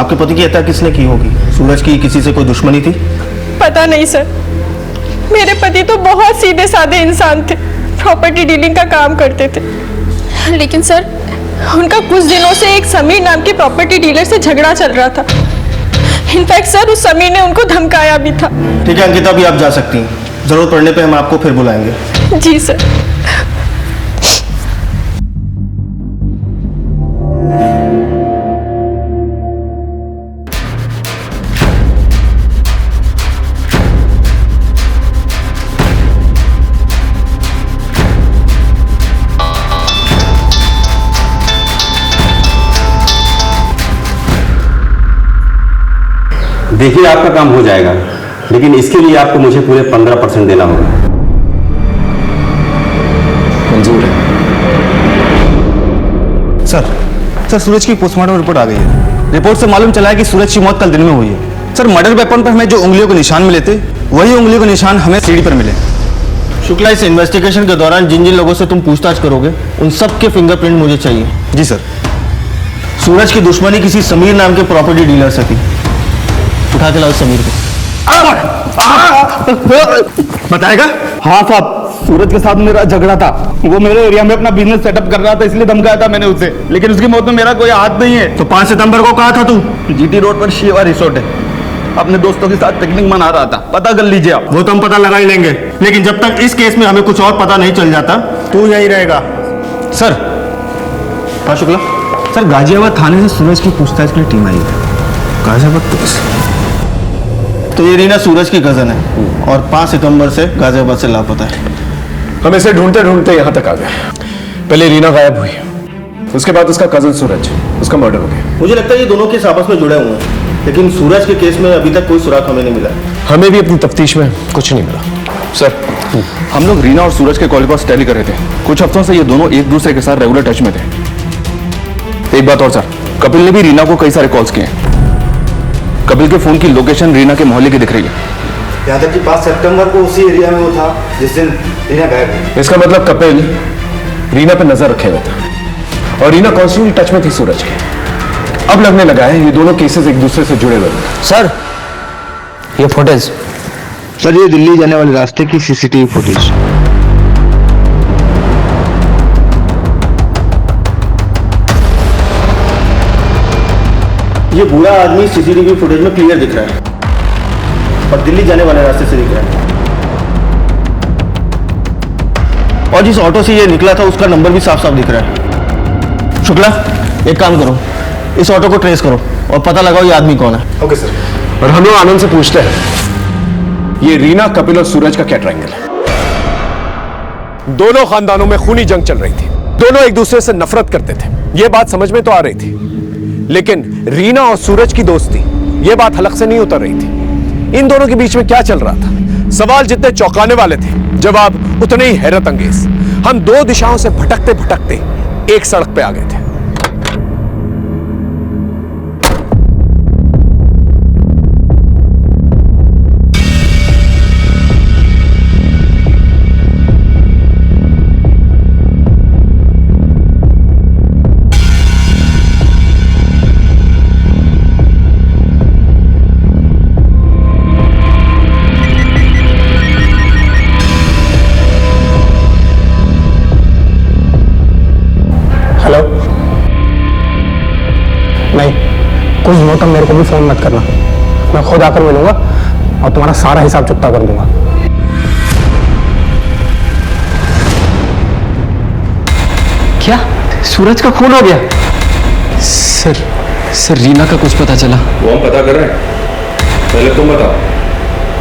आपके पति की हत्या किसने की होगी? सूरज की किसी से कोई दुश्मनी थी? पता नहीं सर, मेरे पति तो बहुत सीधे साधे इंसान थे, प्रॉपर्टी डीलिंग का काम करते थे। लेकिन सर उनका कुछ दिनों से एक समीर नाम के प्रॉपर्टी डीलर से झगड़ा चल रहा था। इनफैक्ट सर उस समीर ने उनको धमकाया भी था। ठीक है अंकिता, अभी आप जा सकती हैं। जरूरत पड़ने पे हम आपको फिर बुलाएंगे। जी सर। देखिए आपका काम हो जाएगा, लेकिन इसके लिए आपको मुझे पूरे 15% देना होगा। मंजूर है सर सूरज की पोस्टमार्टम रिपोर्ट आ गई है। रिपोर्ट से मालूम चला है कि सूरज की मौत कल दिन में हुई है। सर मर्डर वेपन पर हमें जो उंगलियों के निशान मिले थे वही उंगलियों के निशान हमें सीढ़ी पर मिले। शुक्ला, इस इन्वेस्टिगेशन के दौरान जिन जिन लोगों से तुम पूछताछ करोगे उन सब के फिंगरप्रिंट मुझे चाहिए। जी सर। सूरज की दुश्मनी किसी समीर नाम के प्रॉपर्टी डीलर से थी। उठा के लाओ समीर को। बताएगा? हाँ साहब, सूरज के साथ मेरा झगड़ा था। वो मेरे एरिया में अपना बिजनेस सेटअप कर रहा था, इसलिए धमकाया था मैंने उसे, लेकिन उसकी मौत में मेरा कोई हाथ नहीं है। तो 5 सितंबर को कहा था तू? जीटी रोड पर शिवा रिसोर्ट है, अपने दोस्तों के साथ पिकनिक मना रहा था। पता कर लीजिए आप। वो तो हम पता लगा ही लेंगे, लेकिन जब तक इस केस में हमें कुछ और पता नहीं चल जाता तू यहीं रहेगा। सर। हाँ शुक्ला। सर गाजियाबाद थाने से सूरज की पूछताछ के लिए टीम आई है। गाजियाबाद पुलिस। तो ये रीना सूरज की कजन है और 5 सितंबर से गाजियाबाद से लापता है। हम इसे ढूंढते ढूंढते यहाँ तक आ गए। पहले रीना गायब हुई, उसके बाद उसका कजन सूरज, उसका मर्डर हो गया। मुझे लगता है ये दोनों केस आपस में जुड़े हुए हैं, लेकिन सूरज के केस में अभी तक कोई सुराग हमें नहीं मिला। हमें भी अपनी तफ्तीश में कुछ नहीं मिला। सर, हम लोग रीना और सूरज के कॉल पर टैली कर रहे थे। कुछ हफ्तों से ये दोनों एक दूसरे के साथ रेगुलर टच में थे। एक बात और सर, कपिल ने भी रीना को कई सारे कॉल्स किए। कपिल के फोन की लोकेशन रीना के मोहल्ले की दिख रही है। यहाँ तक कि 5 सितंबर को उसी एरिया में वो था जिस दिन रीना गायब हुई। इसका मतलब कपिल रीना पे नजर रखे हुए था और रीना कॉन्स्टेंटली टच में थी सूरज के। अब लगने लगा है ये दोनों केसेस एक दूसरे से जुड़े हुए हैं। सर ये फुटेज। सर ये दिल्ली जाने वाले रास्ते की सीसीटीवी फुटेज। ये बूढ़ा आदमी सीसीटीवी फुटेज में क्लियर दिख रहा है और दिल्ली जाने वाले रास्ते से दिख रहा है। और जिस ऑटो से ये निकला था उसका नंबर भी साफ साफ दिख रहा है। शुक्ला, एक काम करो, इस ऑटो को ट्रेस करो और पता लगाओ ये आदमी कौन है। Okay sir. और हम लोग आनंद से पूछते हैं ये रीना, कपिल और सूरज का क्या ट्रायंगल है? दोनों खानदानों में खूनी जंग चल रही थी। दोनों एक दूसरे से नफरत करते थे, ये बात समझ में तो आ रही थी। लेकिन रीना और सूरज की दोस्ती, यह बात हलक से नहीं उतर रही थी। इन दोनों के बीच में क्या चल रहा था? सवाल जितने चौंकाने वाले थे, जवाब उतने ही हैरत अंगेज। हम दो दिशाओं से भटकते भटकते एक सड़क पे आ गए थे। हेलो, नहीं, कुछ दिनों तक मेरे को भी फोन मत करना। मैं खुद आकर मिलूंगा और तुम्हारा सारा हिसाब चुकता कर दूंगा। क्या सूरज का खून हो गया? सर रीना का कुछ पता चला? वो हम पता कर रहे हैं। पहले तुम बताओ,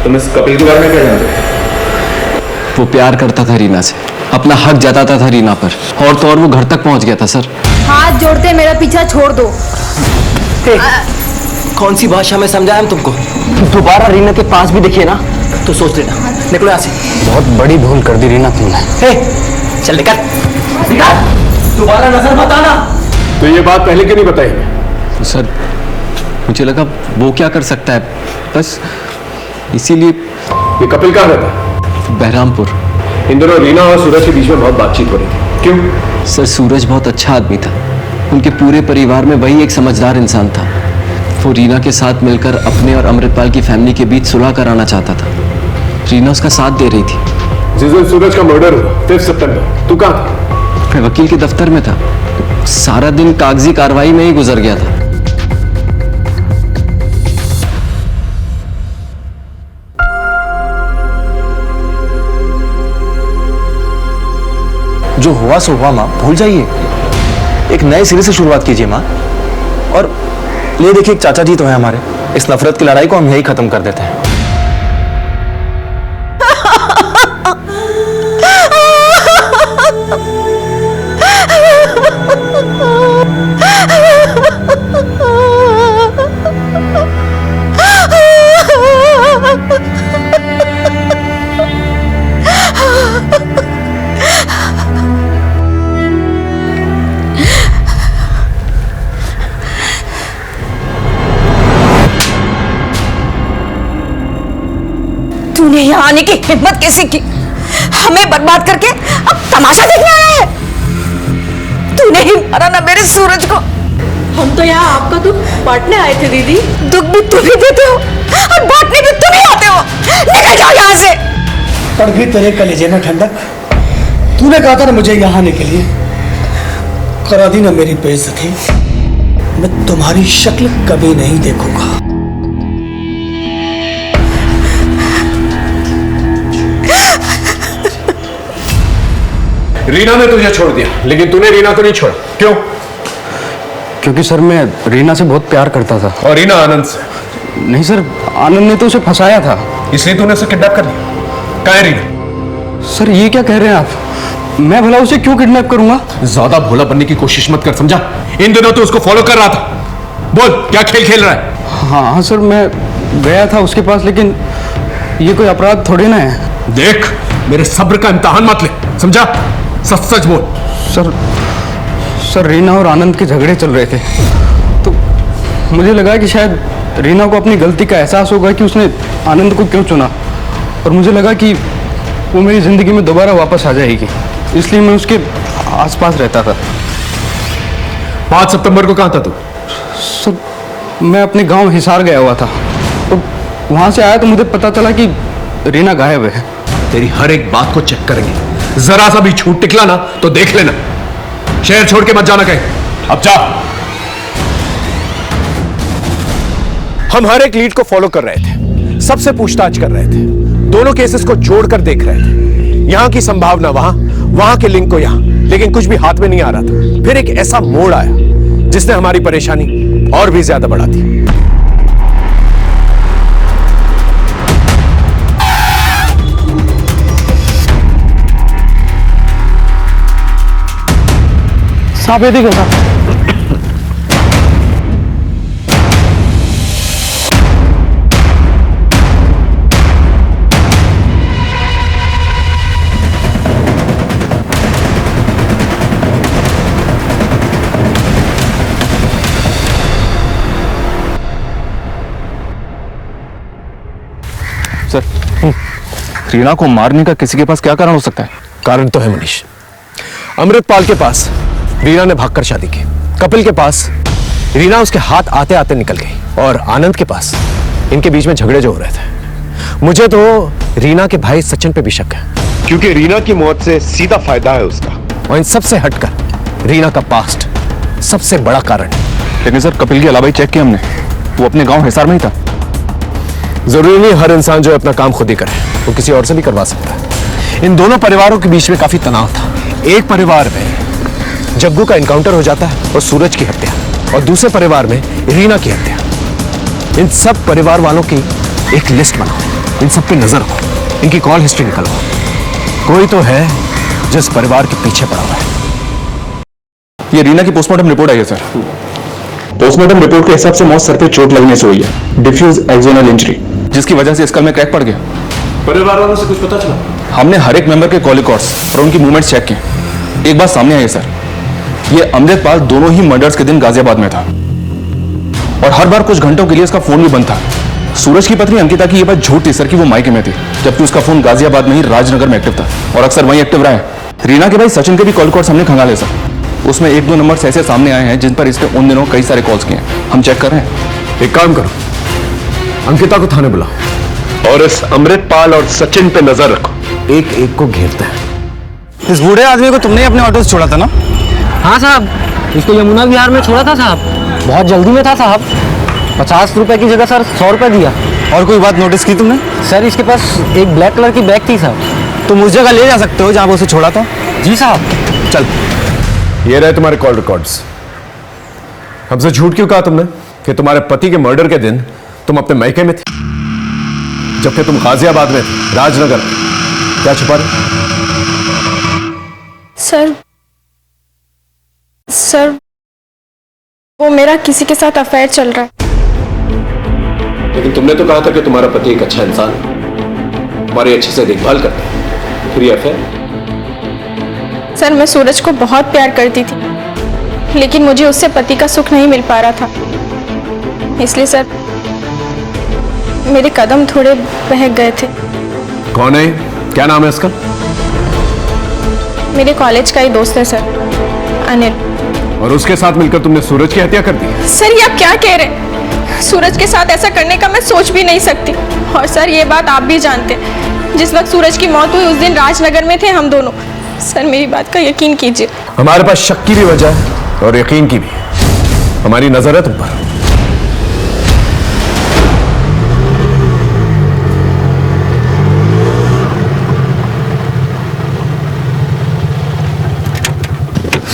तुम इस कपिल के बारे में क्या जानते हो? वो प्यार करता था रीना से, अपना हक जताता था रीना पर, और तो और वो घर तक पहुंच गया था सर। हाथ जोड़ते मेरा पीछा छोड़ दो। कौन सी भाषा में समझाया हम तुमको? दोबारा रीना के पास भी दिखिए ना तो सोच लेना। निकलो यहाँ से। बहुत बड़ी भूल कर दी रीना तुमने। चल निकल, दोबारा नजर मत आना। तो ये बात पहले क्यों नहीं बताई? तो सर मुझे लगा वो क्या कर सकता है, बस इसीलिए। ये कपिल कहाँ रहता है? बहरामपुर। इन दोनों रीना और सूरज के बीच में बहुत बातचीत हो रही थी, क्यों? सर सूरज बहुत अच्छा आदमी था, उनके पूरे परिवार में वही एक समझदार इंसान था। वो रीना के साथ मिलकर अपने और अमृतपाल की फैमिली के बीच सुलह कराना चाहता था। रीना उसका साथ दे रही थी। जिस दिन सूरज का मर्डर हुआ 5 सितंबर, तू कहाँ था? मैं वकील के दफ्तर में था। सारा दिन कागजी कार्रवाई में ही गुजर गया था। जो हुआ सो हुआ माँ, भूल जाइए। एक नए सिरे से शुरुआत कीजिए माँ। और ये देखिए, एक चाचा जी तो है हमारे, इस नफरत की लड़ाई को हम यही खत्म कर देते हैं। तूने यहाँ आने की हिम्मत कैसे की? हमें बर्बाद करके अब तमाशा देखने आया है? तूने ही मारा ना मेरे सूरज को। हम तो यहाँ आपका दुख बांटने आए थे दीदी। दुख भी तुम ही देते हो और बांटने भी तुम ही आते हो। निकल जाओ यहाँ से। पर भी तेरे कलेजे में ठंडक। तूने कहा था ना मुझे यहाँ आने के लिए, करा दी ना मेरी बेइज्जती। मैं तुम्हारी शक्ल कभी नहीं देखूंगा। रीना ने तुझे छोड़ दिया, लेकिन तूने रीना को नहीं छोड़ा, क्यों? क्योंकि सर मैं रीना से बहुत प्यार करता था। और रीना आनंद से? नहीं सर, आनंद ने तो उसे फंसाया था, इसलिए तूने उसे किडनैप कर लिया। कहाँ है रीना? सर ये क्या कह रहे हैं आप? मैं भला उसे क्यों किडनैप करूंगा? ज्यादा भोला बनने की कोशिश मत कर, समझा? इन दिनों तो उसको फॉलो कर रहा था। बोल, क्या खेल खेल रहा है? हाँ सर, मैं गया था उसके पास, लेकिन ये कोई अपराध थोड़ी ना है। देख, मेरे सब्र का इम्तिहान मत ले, समझा? सच सच बोल। सर रीना और आनंद के झगड़े चल रहे थे, तो मुझे लगा कि शायद रीना को अपनी गलती का एहसास होगा कि उसने आनंद को क्यों चुना, और मुझे लगा कि वो मेरी जिंदगी में दोबारा वापस आ जाएगी, इसलिए मैं उसके आसपास रहता था। 5 सितंबर को कहाँ था तू? सर मैं अपने गांव हिसार गया हुआ था, तो वहां से आया तो मुझे पता चला कि रीना गायब है। तेरी हर एक बात को चेक करेंगे, जरा सा भी छूट निकला ना तो देख लेना। शहर छोड़ के मत जाना कहीं। अब जा। हम हर एक लीड को फॉलो कर रहे थे, सबसे पूछताछ कर रहे थे, दोनों केसेस को जोड़कर देख रहे थे, यहां की संभावना वहां, वहां के लिंक को यहां, लेकिन कुछ भी हाथ में नहीं आ रहा था। फिर एक ऐसा मोड़ आया जिसने हमारी परेशानी और भी ज्यादा बढ़ा दी। साहब ये देखो साहब, रीना को मारने का किसी के पास क्या कारण हो सकता है? कारण तो है मनीष। अमृतपाल के पास रीना ने भागकर शादी की, कपिल के पास रीना उसके हाथ आते आते निकल गई, और आनंद के पास इनके बीच में झगड़े जो हो रहे थे। मुझे तो रीना के भाई सचिन पे भी शक है, क्योंकि रीना की मौत से सीधा फायदा है उसका। और इन सबसे हटकर रीना का पास्ट सबसे बड़ा कारण। लेकिन सर, कपिल की अलावा ही चेक किया हमने, वो अपने गांव हिसार में ही था। जरूरी नहीं हर इंसान जो अपना काम खुद ही करे, वो किसी और से भी करवा सकता है। इन दोनों परिवारों के बीच में काफी तनाव था। एक परिवार में जग्गू का इनकाउंटर हो जाता है और सूरज की हत्या, और दूसरे परिवार में रीना की हत्या। इन सब परिवार वालों की एक लिस्ट बनाओ, इन सब पे नजर रखो, इनकी कॉल हिस्ट्री निकलवाओ। कोई तो है जिस परिवार के पीछे पड़ा हुआ है। ये रीना की पोस्टमार्टम रिपोर्ट आई है सर। पोस्टमार्टम रिपोर्ट के हिसाब से मौत सर पे चोट लगने से हुई है, डिफ्यूज एक्सोनल इंजरी, जिसकी वजह से स्कल में क्रैक पड़ गया। परिवार वालों से कुछ पता चला? हमने हर एक मेंबर के कॉल रिकॉर्ड्स और उनकी मूवमेंट्स चेक किए। एक बात सामने आई है सर, ये अमृतपाल दोनों ही मर्डर्स के दिन गाजियाबाद में था, और हर बार कुछ घंटों के लिए इसका फोन भी बंद था। सूरज की पत्नी अंकिता की ये बात झूठ थी सर कि वो मायके में थी, जबकि उसका फोन गाजियाबाद में ही राजनगर में एक्टिव था, और अक्सर वहीं एक्टिव रहा है। रीना के भाई सचिन के भी कॉल रिकॉर्ड्स हमने खंगाले सर, उसमें 1-2 नंबर्स ऐसे सामने आए हैं जिन पर इसने उन दिनों कई सारे कॉल्स किए हैं। हम चेक कर रहे हैं। एक काम करो, अंकिता को थाने बुलाओ और इस अमृतपाल और सचिन पे नजर रखो। एक एक को घेरते हैं। इस बूढ़े आदमी को तुमने अपने ऑटो से छोड़ा था ना? हाँ साहब, इसको यमुना विहार में छोड़ा था साहब, बहुत जल्दी में था साहब। 50 रुपए की जगह सर 100 रुपए दिया। और कोई बात नोटिस की तुमने? सर इसके पास एक ब्लैक कलर की बैग थी साहब। तुम उस जगह ले जा सकते हो जहाँ वो उसे छोड़ा था? जी साहब। चल, ये रहे तुम्हारे कॉल रिकॉर्ड्स। हमसे झूठ क्यों कहा तुमने कि तुम्हारे पति के मर्डर के दिन तुम अपने मायके में थे, जबकि तुम गाजियाबाद में थे, राजनगर? क्या छुपा रहे? सर वो मेरा किसी के साथ अफेयर चल रहा है। लेकिन तुमने तो कहा था कि तुम्हारा पति एक अच्छा इंसान है, तुम्हारी अच्छे से देखभाल करता है, फिर ये अफेयर? सर मैं सूरज को बहुत प्यार करती थी, लेकिन मुझे उससे पति का सुख नहीं मिल पा रहा था, इसलिए सर मेरे कदम थोड़े बहक गए थे। कौन है? क्या नाम है इसका? मेरे कॉलेज का ही दोस्त है सर, अनिल। और उसके साथ मिलकर तुमने सूरज की हत्या कर दी? सर ये आप क्या कह रहे हैं? सूरज के साथ ऐसा करने का मैं सोच भी नहीं सकती। और सर ये बात आप भी जानते हैं, जिस वक्त सूरज की मौत हुई उस दिन राजनगर में थे हम दोनों। सर मेरी बात का यकीन कीजिए। हमारे पास शक की भी वजह है और यकीन की भी। हमारी नजर है तुम पर।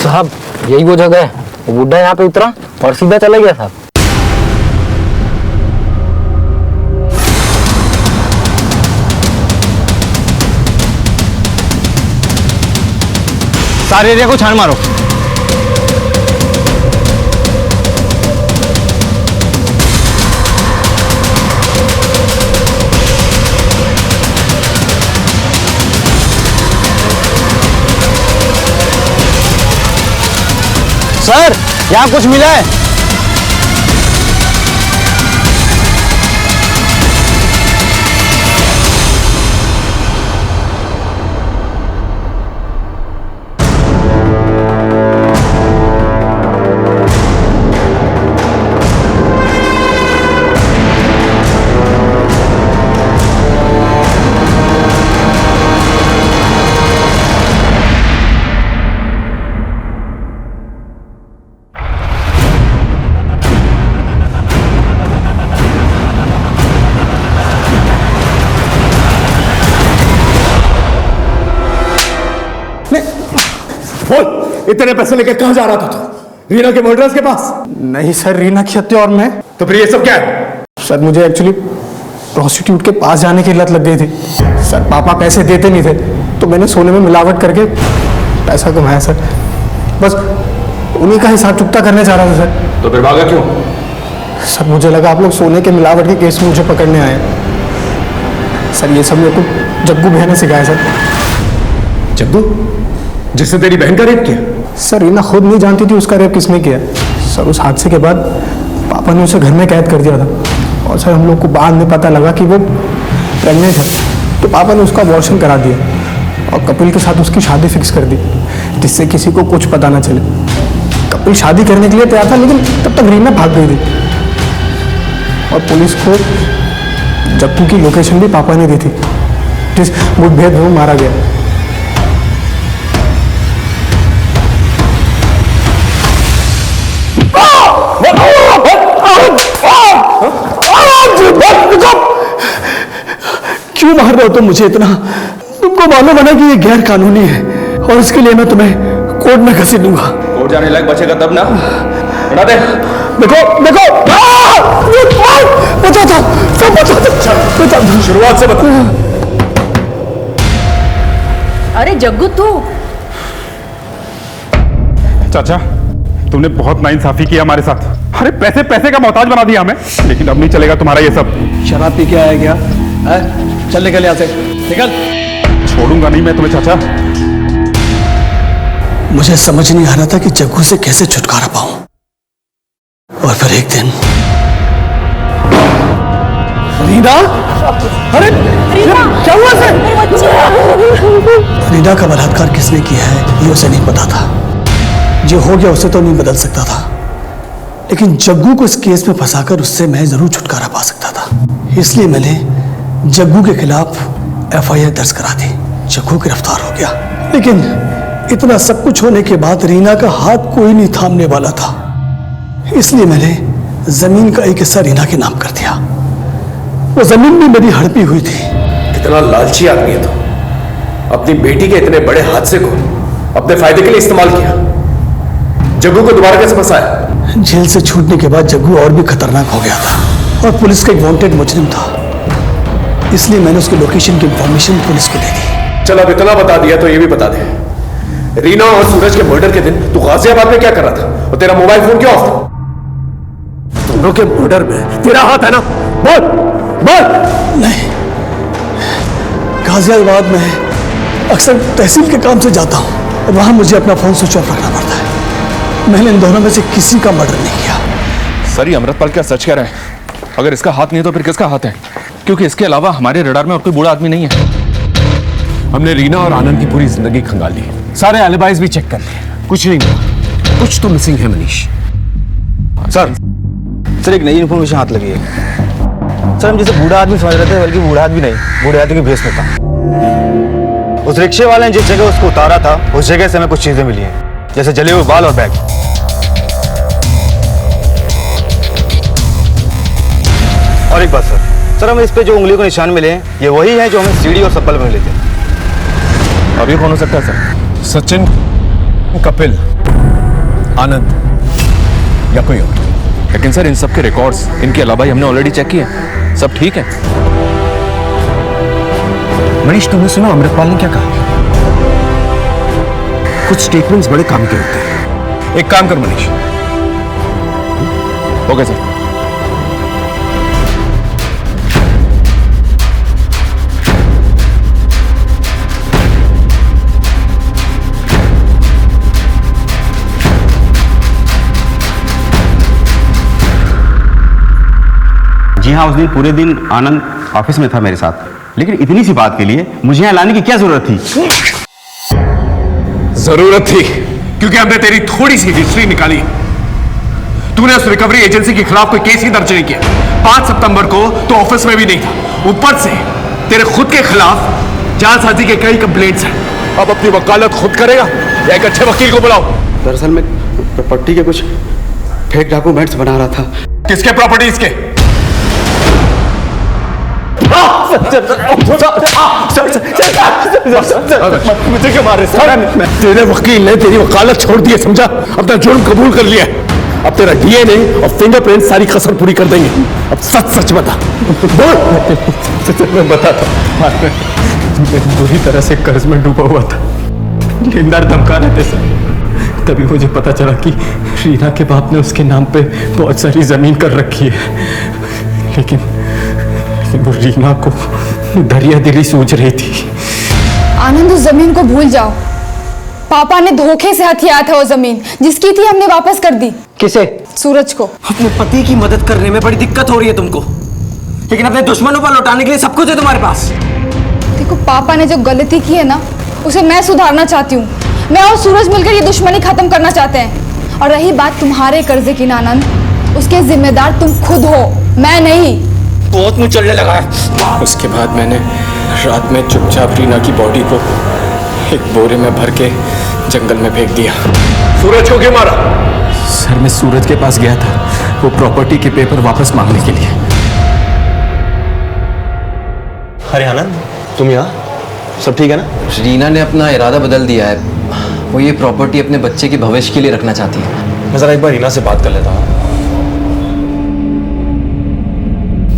साहब यही वो जगह है, वो बुड्ढा यहाँ पे उतरा और सीधा चला गया साहब। सारे एरिया को छान मारो। सर यहाँ कुछ मिला है? इतने पैसे लेके कहां जा रहा था तू? रीना के मर्डरर्स के पास? नहीं सर, रीना की हत्या और मैं। तो फिर ये सब क्या है? सर मुझे एक्चुअली प्रोस्टिट्यूट के पास जाने की लत लग गई थी सर। पापा पैसे देते नहीं थे तो मैंने सोने में मिलावट करके पैसा कमाया सर। बस उन्हीं का हिसाब चुकता करने जा रहा था सर। तो फिर भागा क्यों? सर मुझे लगा आप लोग सोने के मिलावट के केस में मुझे पकड़ने आए। सर ये सब मेरे को जग्गू भैया ने सिखाया सर। जग्गू जिससे तेरी बहन का रेप किया? सर रीना खुद नहीं जानती थी उसका रेप किसने किया। सर उस हादसे के बाद पापा ने उसे घर में कैद कर दिया था, और सर हम लोग को बाद में पता लगा कि वो प्रेग्नेंट है। तो पापा ने उसका अबॉर्शन करा दिया और कपिल के साथ उसकी शादी फिक्स कर दी, जिससे किसी को कुछ पता ना चले। कपिल शादी करने के लिए तैयार था, लेकिन तब तक रीना भाग गई थी और पुलिस को जग्गू की लोकेशन भी पापा ने दी थी, जिस मुठभेड़ में वो मारा गया। क्यों मार रहे हो तुम मुझे इतना? तुमको मालूम है ना कि ये गैर कानूनी है और इसके लिए मैं तुम्हें कोर्ट में घसीटूंगा। कोर्ट जाने लायक बचेगा तब ना। हटा दे। देखो देखो, बता दो, सब बता दो, शुरुआत से बता। अरे जग्गू तू। चाचा, तुमने बहुत नाइंसाफी किया हमारे साथ। अरे पैसे पैसे का मोहताज बना दिया हमें, लेकिन अब नहीं चलेगा तुम्हारा ये सब। शराब पी के आया क्या है? चल निकल यहाँ से, निकल। छोड़ूंगा नहीं मैं तुम्हें चाचा। मुझे समझ नहीं आ रहा था कि जग्गू से कैसे छुटकारा पाऊं, और फिर एक दिन रीना, अरे रीना, क्या हुआ से? रीना का बलात्कार किसने किया है ये उसे नहीं पता था। जो हो गया उसे तो नहीं बदल सकता था, लेकिन जग्गू को इस केस में फंसाकर उससे मैं जरूर छुटकारा पा सकता था। इसलिए मैंने जग्गू के खिलाफ FIR दर्ज करा दी। जग्गू गिरफ्तार हो गया, लेकिन इतना सब कुछ होने के बाद रीना का हाथ कोई नहीं थामने वाला था। इसलिए मैंने जमीन का एक हिस्सा रीना के नाम कर दिया। वो जमीन भी मेरी हड़पी हुई थी। कितना लालची आदमी है तो अपनी बेटी के इतने बड़े हादसे को अपने फायदे के लिए इस्तेमाल किया। जग्गू को दोबारा कैसे फंसाया? जेल से छूटने के बाद जग्गू और भी खतरनाक हो गया था और पुलिस का एक वांटेड मुजरिम था। इसलिए मैंने उसकी लोकेशन की इंफॉर्मेशन पुलिस को दे दी। चल अब इतना बता दिया तो ये भी बता दे, रीना और सूरज के मर्डर के दिन तू गाजियाबाद में क्या कर रहा था और तेरा मोबाइल फोन क्यों ऑफ था? दोनों के मर्डर में तेरा हाथ है ना? बोल बोल। नहीं, गाजियाबाद में अक्सर तहसील के काम से जाता हूँ और वहां मुझे अपना फोन स्विच ऑफ रखना पड़ता है। मैंने इन दोनों में से किसी का मर्डर नहीं किया। सर ये अमृतपाल क्या सच कह रहे हैं? अगर इसका हाथ नहीं है तो फिर किसका हाथ है? क्योंकि इसके अलावा हमारे रडार में और कोई बूढ़ा आदमी नहीं है। हमने रीना और आनंद की पूरी जिंदगी खंगाल ली, सारे एलिबाइज भी चेक कर लिए, कुछ नहीं मिला। कुछ तो मिसिंग है मनीष। सर एक नई इन्फॉर्मेशन हाथ लगी है। सर हम जैसे बूढ़ा आदमी समझ रहे थे, बल्कि बूढ़ा आदमी नहीं, बूढ़े आदमी के भेष में था। उस रिक्शे वाले ने जिस जगह उसको उतारा था उस जगह से हमें कुछ चीजें मिली हैं, जैसे जले हुए बाल और बैग। और एक बात सर हमें इस पे जो उंगलियों के निशान मिले हैं ये वही हैं जो हमें सीढ़ी और सब्बल में मिले थे। अब ये कौन हो सकता है सर? सचिन, कपिल, आनंद या कोई और? लेकिन सर इन सब के रिकॉर्ड्स इनके अलावा ही हमने ऑलरेडी चेक किए, सब ठीक है। मनीष तुमने सुना अमृतपाल ने क्या कहा? कुछ स्टेटमेंट्स बड़े काम के होते हैं। एक काम कर मनीष। Okay sir. जी हाँ, उस दिन पूरे दिन आनंद ऑफिस में था मेरे साथ, लेकिन इतनी सी बात के लिए मुझे यहाँ लाने की क्या जरूरत थी? जरूरत थी क्योंकि हमने तेरी थोड़ी सी हिस्ट्री निकाली। तूने उस रिकवरी एजेंसी के खिलाफ कोई केस ही दर्ज नहीं किया। 5 सितंबर को तो ऑफिस में भी नहीं था, ऊपर से तेरे खुद के खिलाफ जालसाजी के कई कंप्लेंट्स हैं। अब अपनी वकालत खुद करेगा या एक अच्छे वकील को बुलाओ? दरअसल मैं प्रॉपर्टी के कुछ फेक डॉक्यूमेंट्स बना रहा था। किसके प्रॉपर्टीज के? मुझे क्यों मार रहे सर? तेरे वकील ने तेरी वकालत छोड़ दी है, समझा? अपना जुर्म कबूल कर लिया। अब तेरा DNA और फिंगरप्रिंट सारी कसर पूरी कर देंगे। अब सच सच बता। बोल। मैं बताता हूं, मैं बुरी तरह से कर्ज में डूबा हुआ था। लेनदार धमका रहे थे सर। तभी मुझे पता चला कि रीना के बाप ने उसके नाम पे बहुत सारी जमीन कर रखी है, लेकिन वो रीना को दरिया दिली सूझ रही थी। आनंद उस जमीन को भूल जाओ। पापा ने धोखे से हथियाया था वो जमीन, जिसकी थी हमने वापस कर दी। किसे? सूरज को। अपने पति की मदद करने में बड़ी दिक्कत हो रही है तुमको, लेकिन अपने दुश्मनों पर लौटाने के लिए सब कुछ है तुम्हारे पास। देखो पापा ने जो गलती की है ना उसे मैं सुधारना चाहती हूँ। मैं और सूरज मिलकर ये दुश्मनी खत्म करना चाहते हैं। और रही बात तुम्हारे कर्जे की आनंद, उसके जिम्मेदार तुम खुद हो, मैं नहीं। बहुत मुंह चलने लगा है। उसके बाद मैंने रात में चुपचाप रीना की बॉडी को एक बोरे में भर के जंगल में फेंक दिया। सूरज को क्यों मारा? सर मैं सूरज के पास गया था वो प्रॉपर्टी के पेपर वापस मांगने के लिए। अरे आनंद, तुम यहाँ? सब ठीक है ना? रीना ने अपना इरादा बदल दिया है। वो ये प्रॉपर्टी अपने बच्चे के भविष्य के लिए रखना चाहती है। मैं जरा एक बार रीना से बात कर लेता हूँ।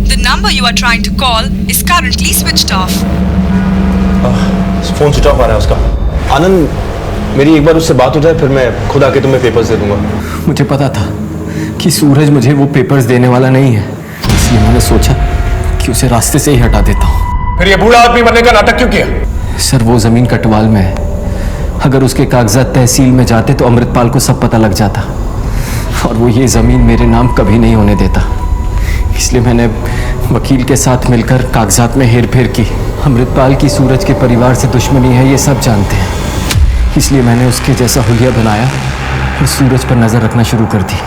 The number you are trying to call is currently switched off. Phone switch off आ रहा है उसका। आनंद, मेरी एक बार उससे बात हो जाए फिर मैं खुद आके तुम्हें पेपर्स दे दूंगा। मुझे पता था कि सूरज मुझे वो पेपर्स देने वाला नहीं है, इसलिए मैंने सोचा कि उसे रास्ते से ही हटा देता हूँ। फिर ये बूढ़ा आदमी बनने का नाटक क्यों किया? सर वो जमीन कटवाल में है। अगर उसके कागजात तहसील में जाते तो अमृतपाल को सब पता लग जाता और वो ये जमीन मेरे नाम कभी नहीं होने देता। इसलिए मैंने वकील के साथ मिलकर कागजात में हेर फेर की। अमृतपाल की सूरज के परिवार से दुश्मनी है, ये सब जानते हैं। इसलिए मैंने उसके जैसा हुलिया बनाया और सूरज पर नजर रखना शुरू कर दी।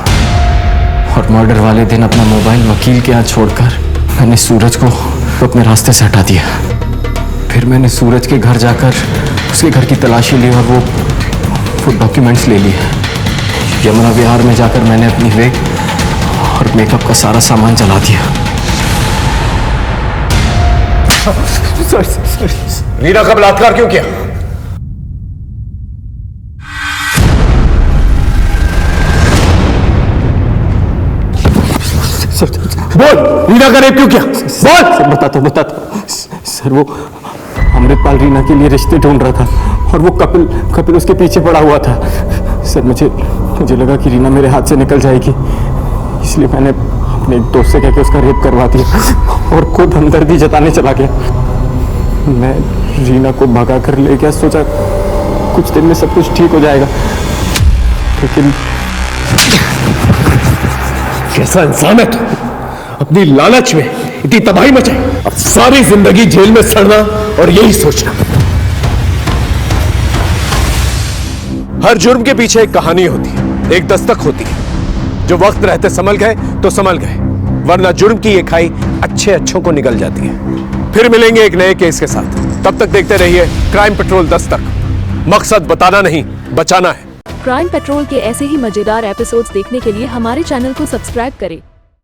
और मर्डर वाले दिन अपना मोबाइल वकील के यहाँ छोड़कर मैंने सूरज को अपने रास्ते से हटा दिया। फिर मैंने सूरज के घर जाकर उसके घर की तलाशी ली और वो डॉक्यूमेंट्स ले लिए। यमुना विहार में जाकर मैंने अपनी वेग और मेकअप का सारा सामान जला दिया। रीना का बलात्कार क्यों किया? बोल, रीना का रेप क्यों किया? बोल। सर बताता सर वो अमृतपाल रीना के लिए रिश्ते ढूंढ रहा था और वो कपिल उसके पीछे पड़ा हुआ था। सर मुझे लगा कि रीना मेरे हाथ से निकल जाएगी, इसलिए मैंने अपने एक दोस्त से कहकर उसका रेप करवा दिया और खुद हमदर्दी जताने चला गया। मैं रीना को भगा कर ले गया, सोचा कुछ दिन में सब कुछ ठीक हो जाएगा, लेकिन कैसा इंसान है तू? अपनी लालच में इतनी तबाही मचाई, अब सारी जिंदगी जेल में सड़ना और यही सोचना। हर जुर्म के पीछे एक कहानी होती है, एक दस्तक होती है। जो वक्त रहते संभल गए तो संभल गए, वरना जुर्म की ये खाई अच्छे अच्छों को निकल जाती है। फिर मिलेंगे एक नए केस के साथ, तब तक देखते रहिए क्राइम पेट्रोल दस्तक। मकसद बताना नहीं, बचाना है। क्राइम पेट्रोल के ऐसे ही मजेदार एपिसोड्स देखने के लिए हमारे चैनल को सब्सक्राइब करें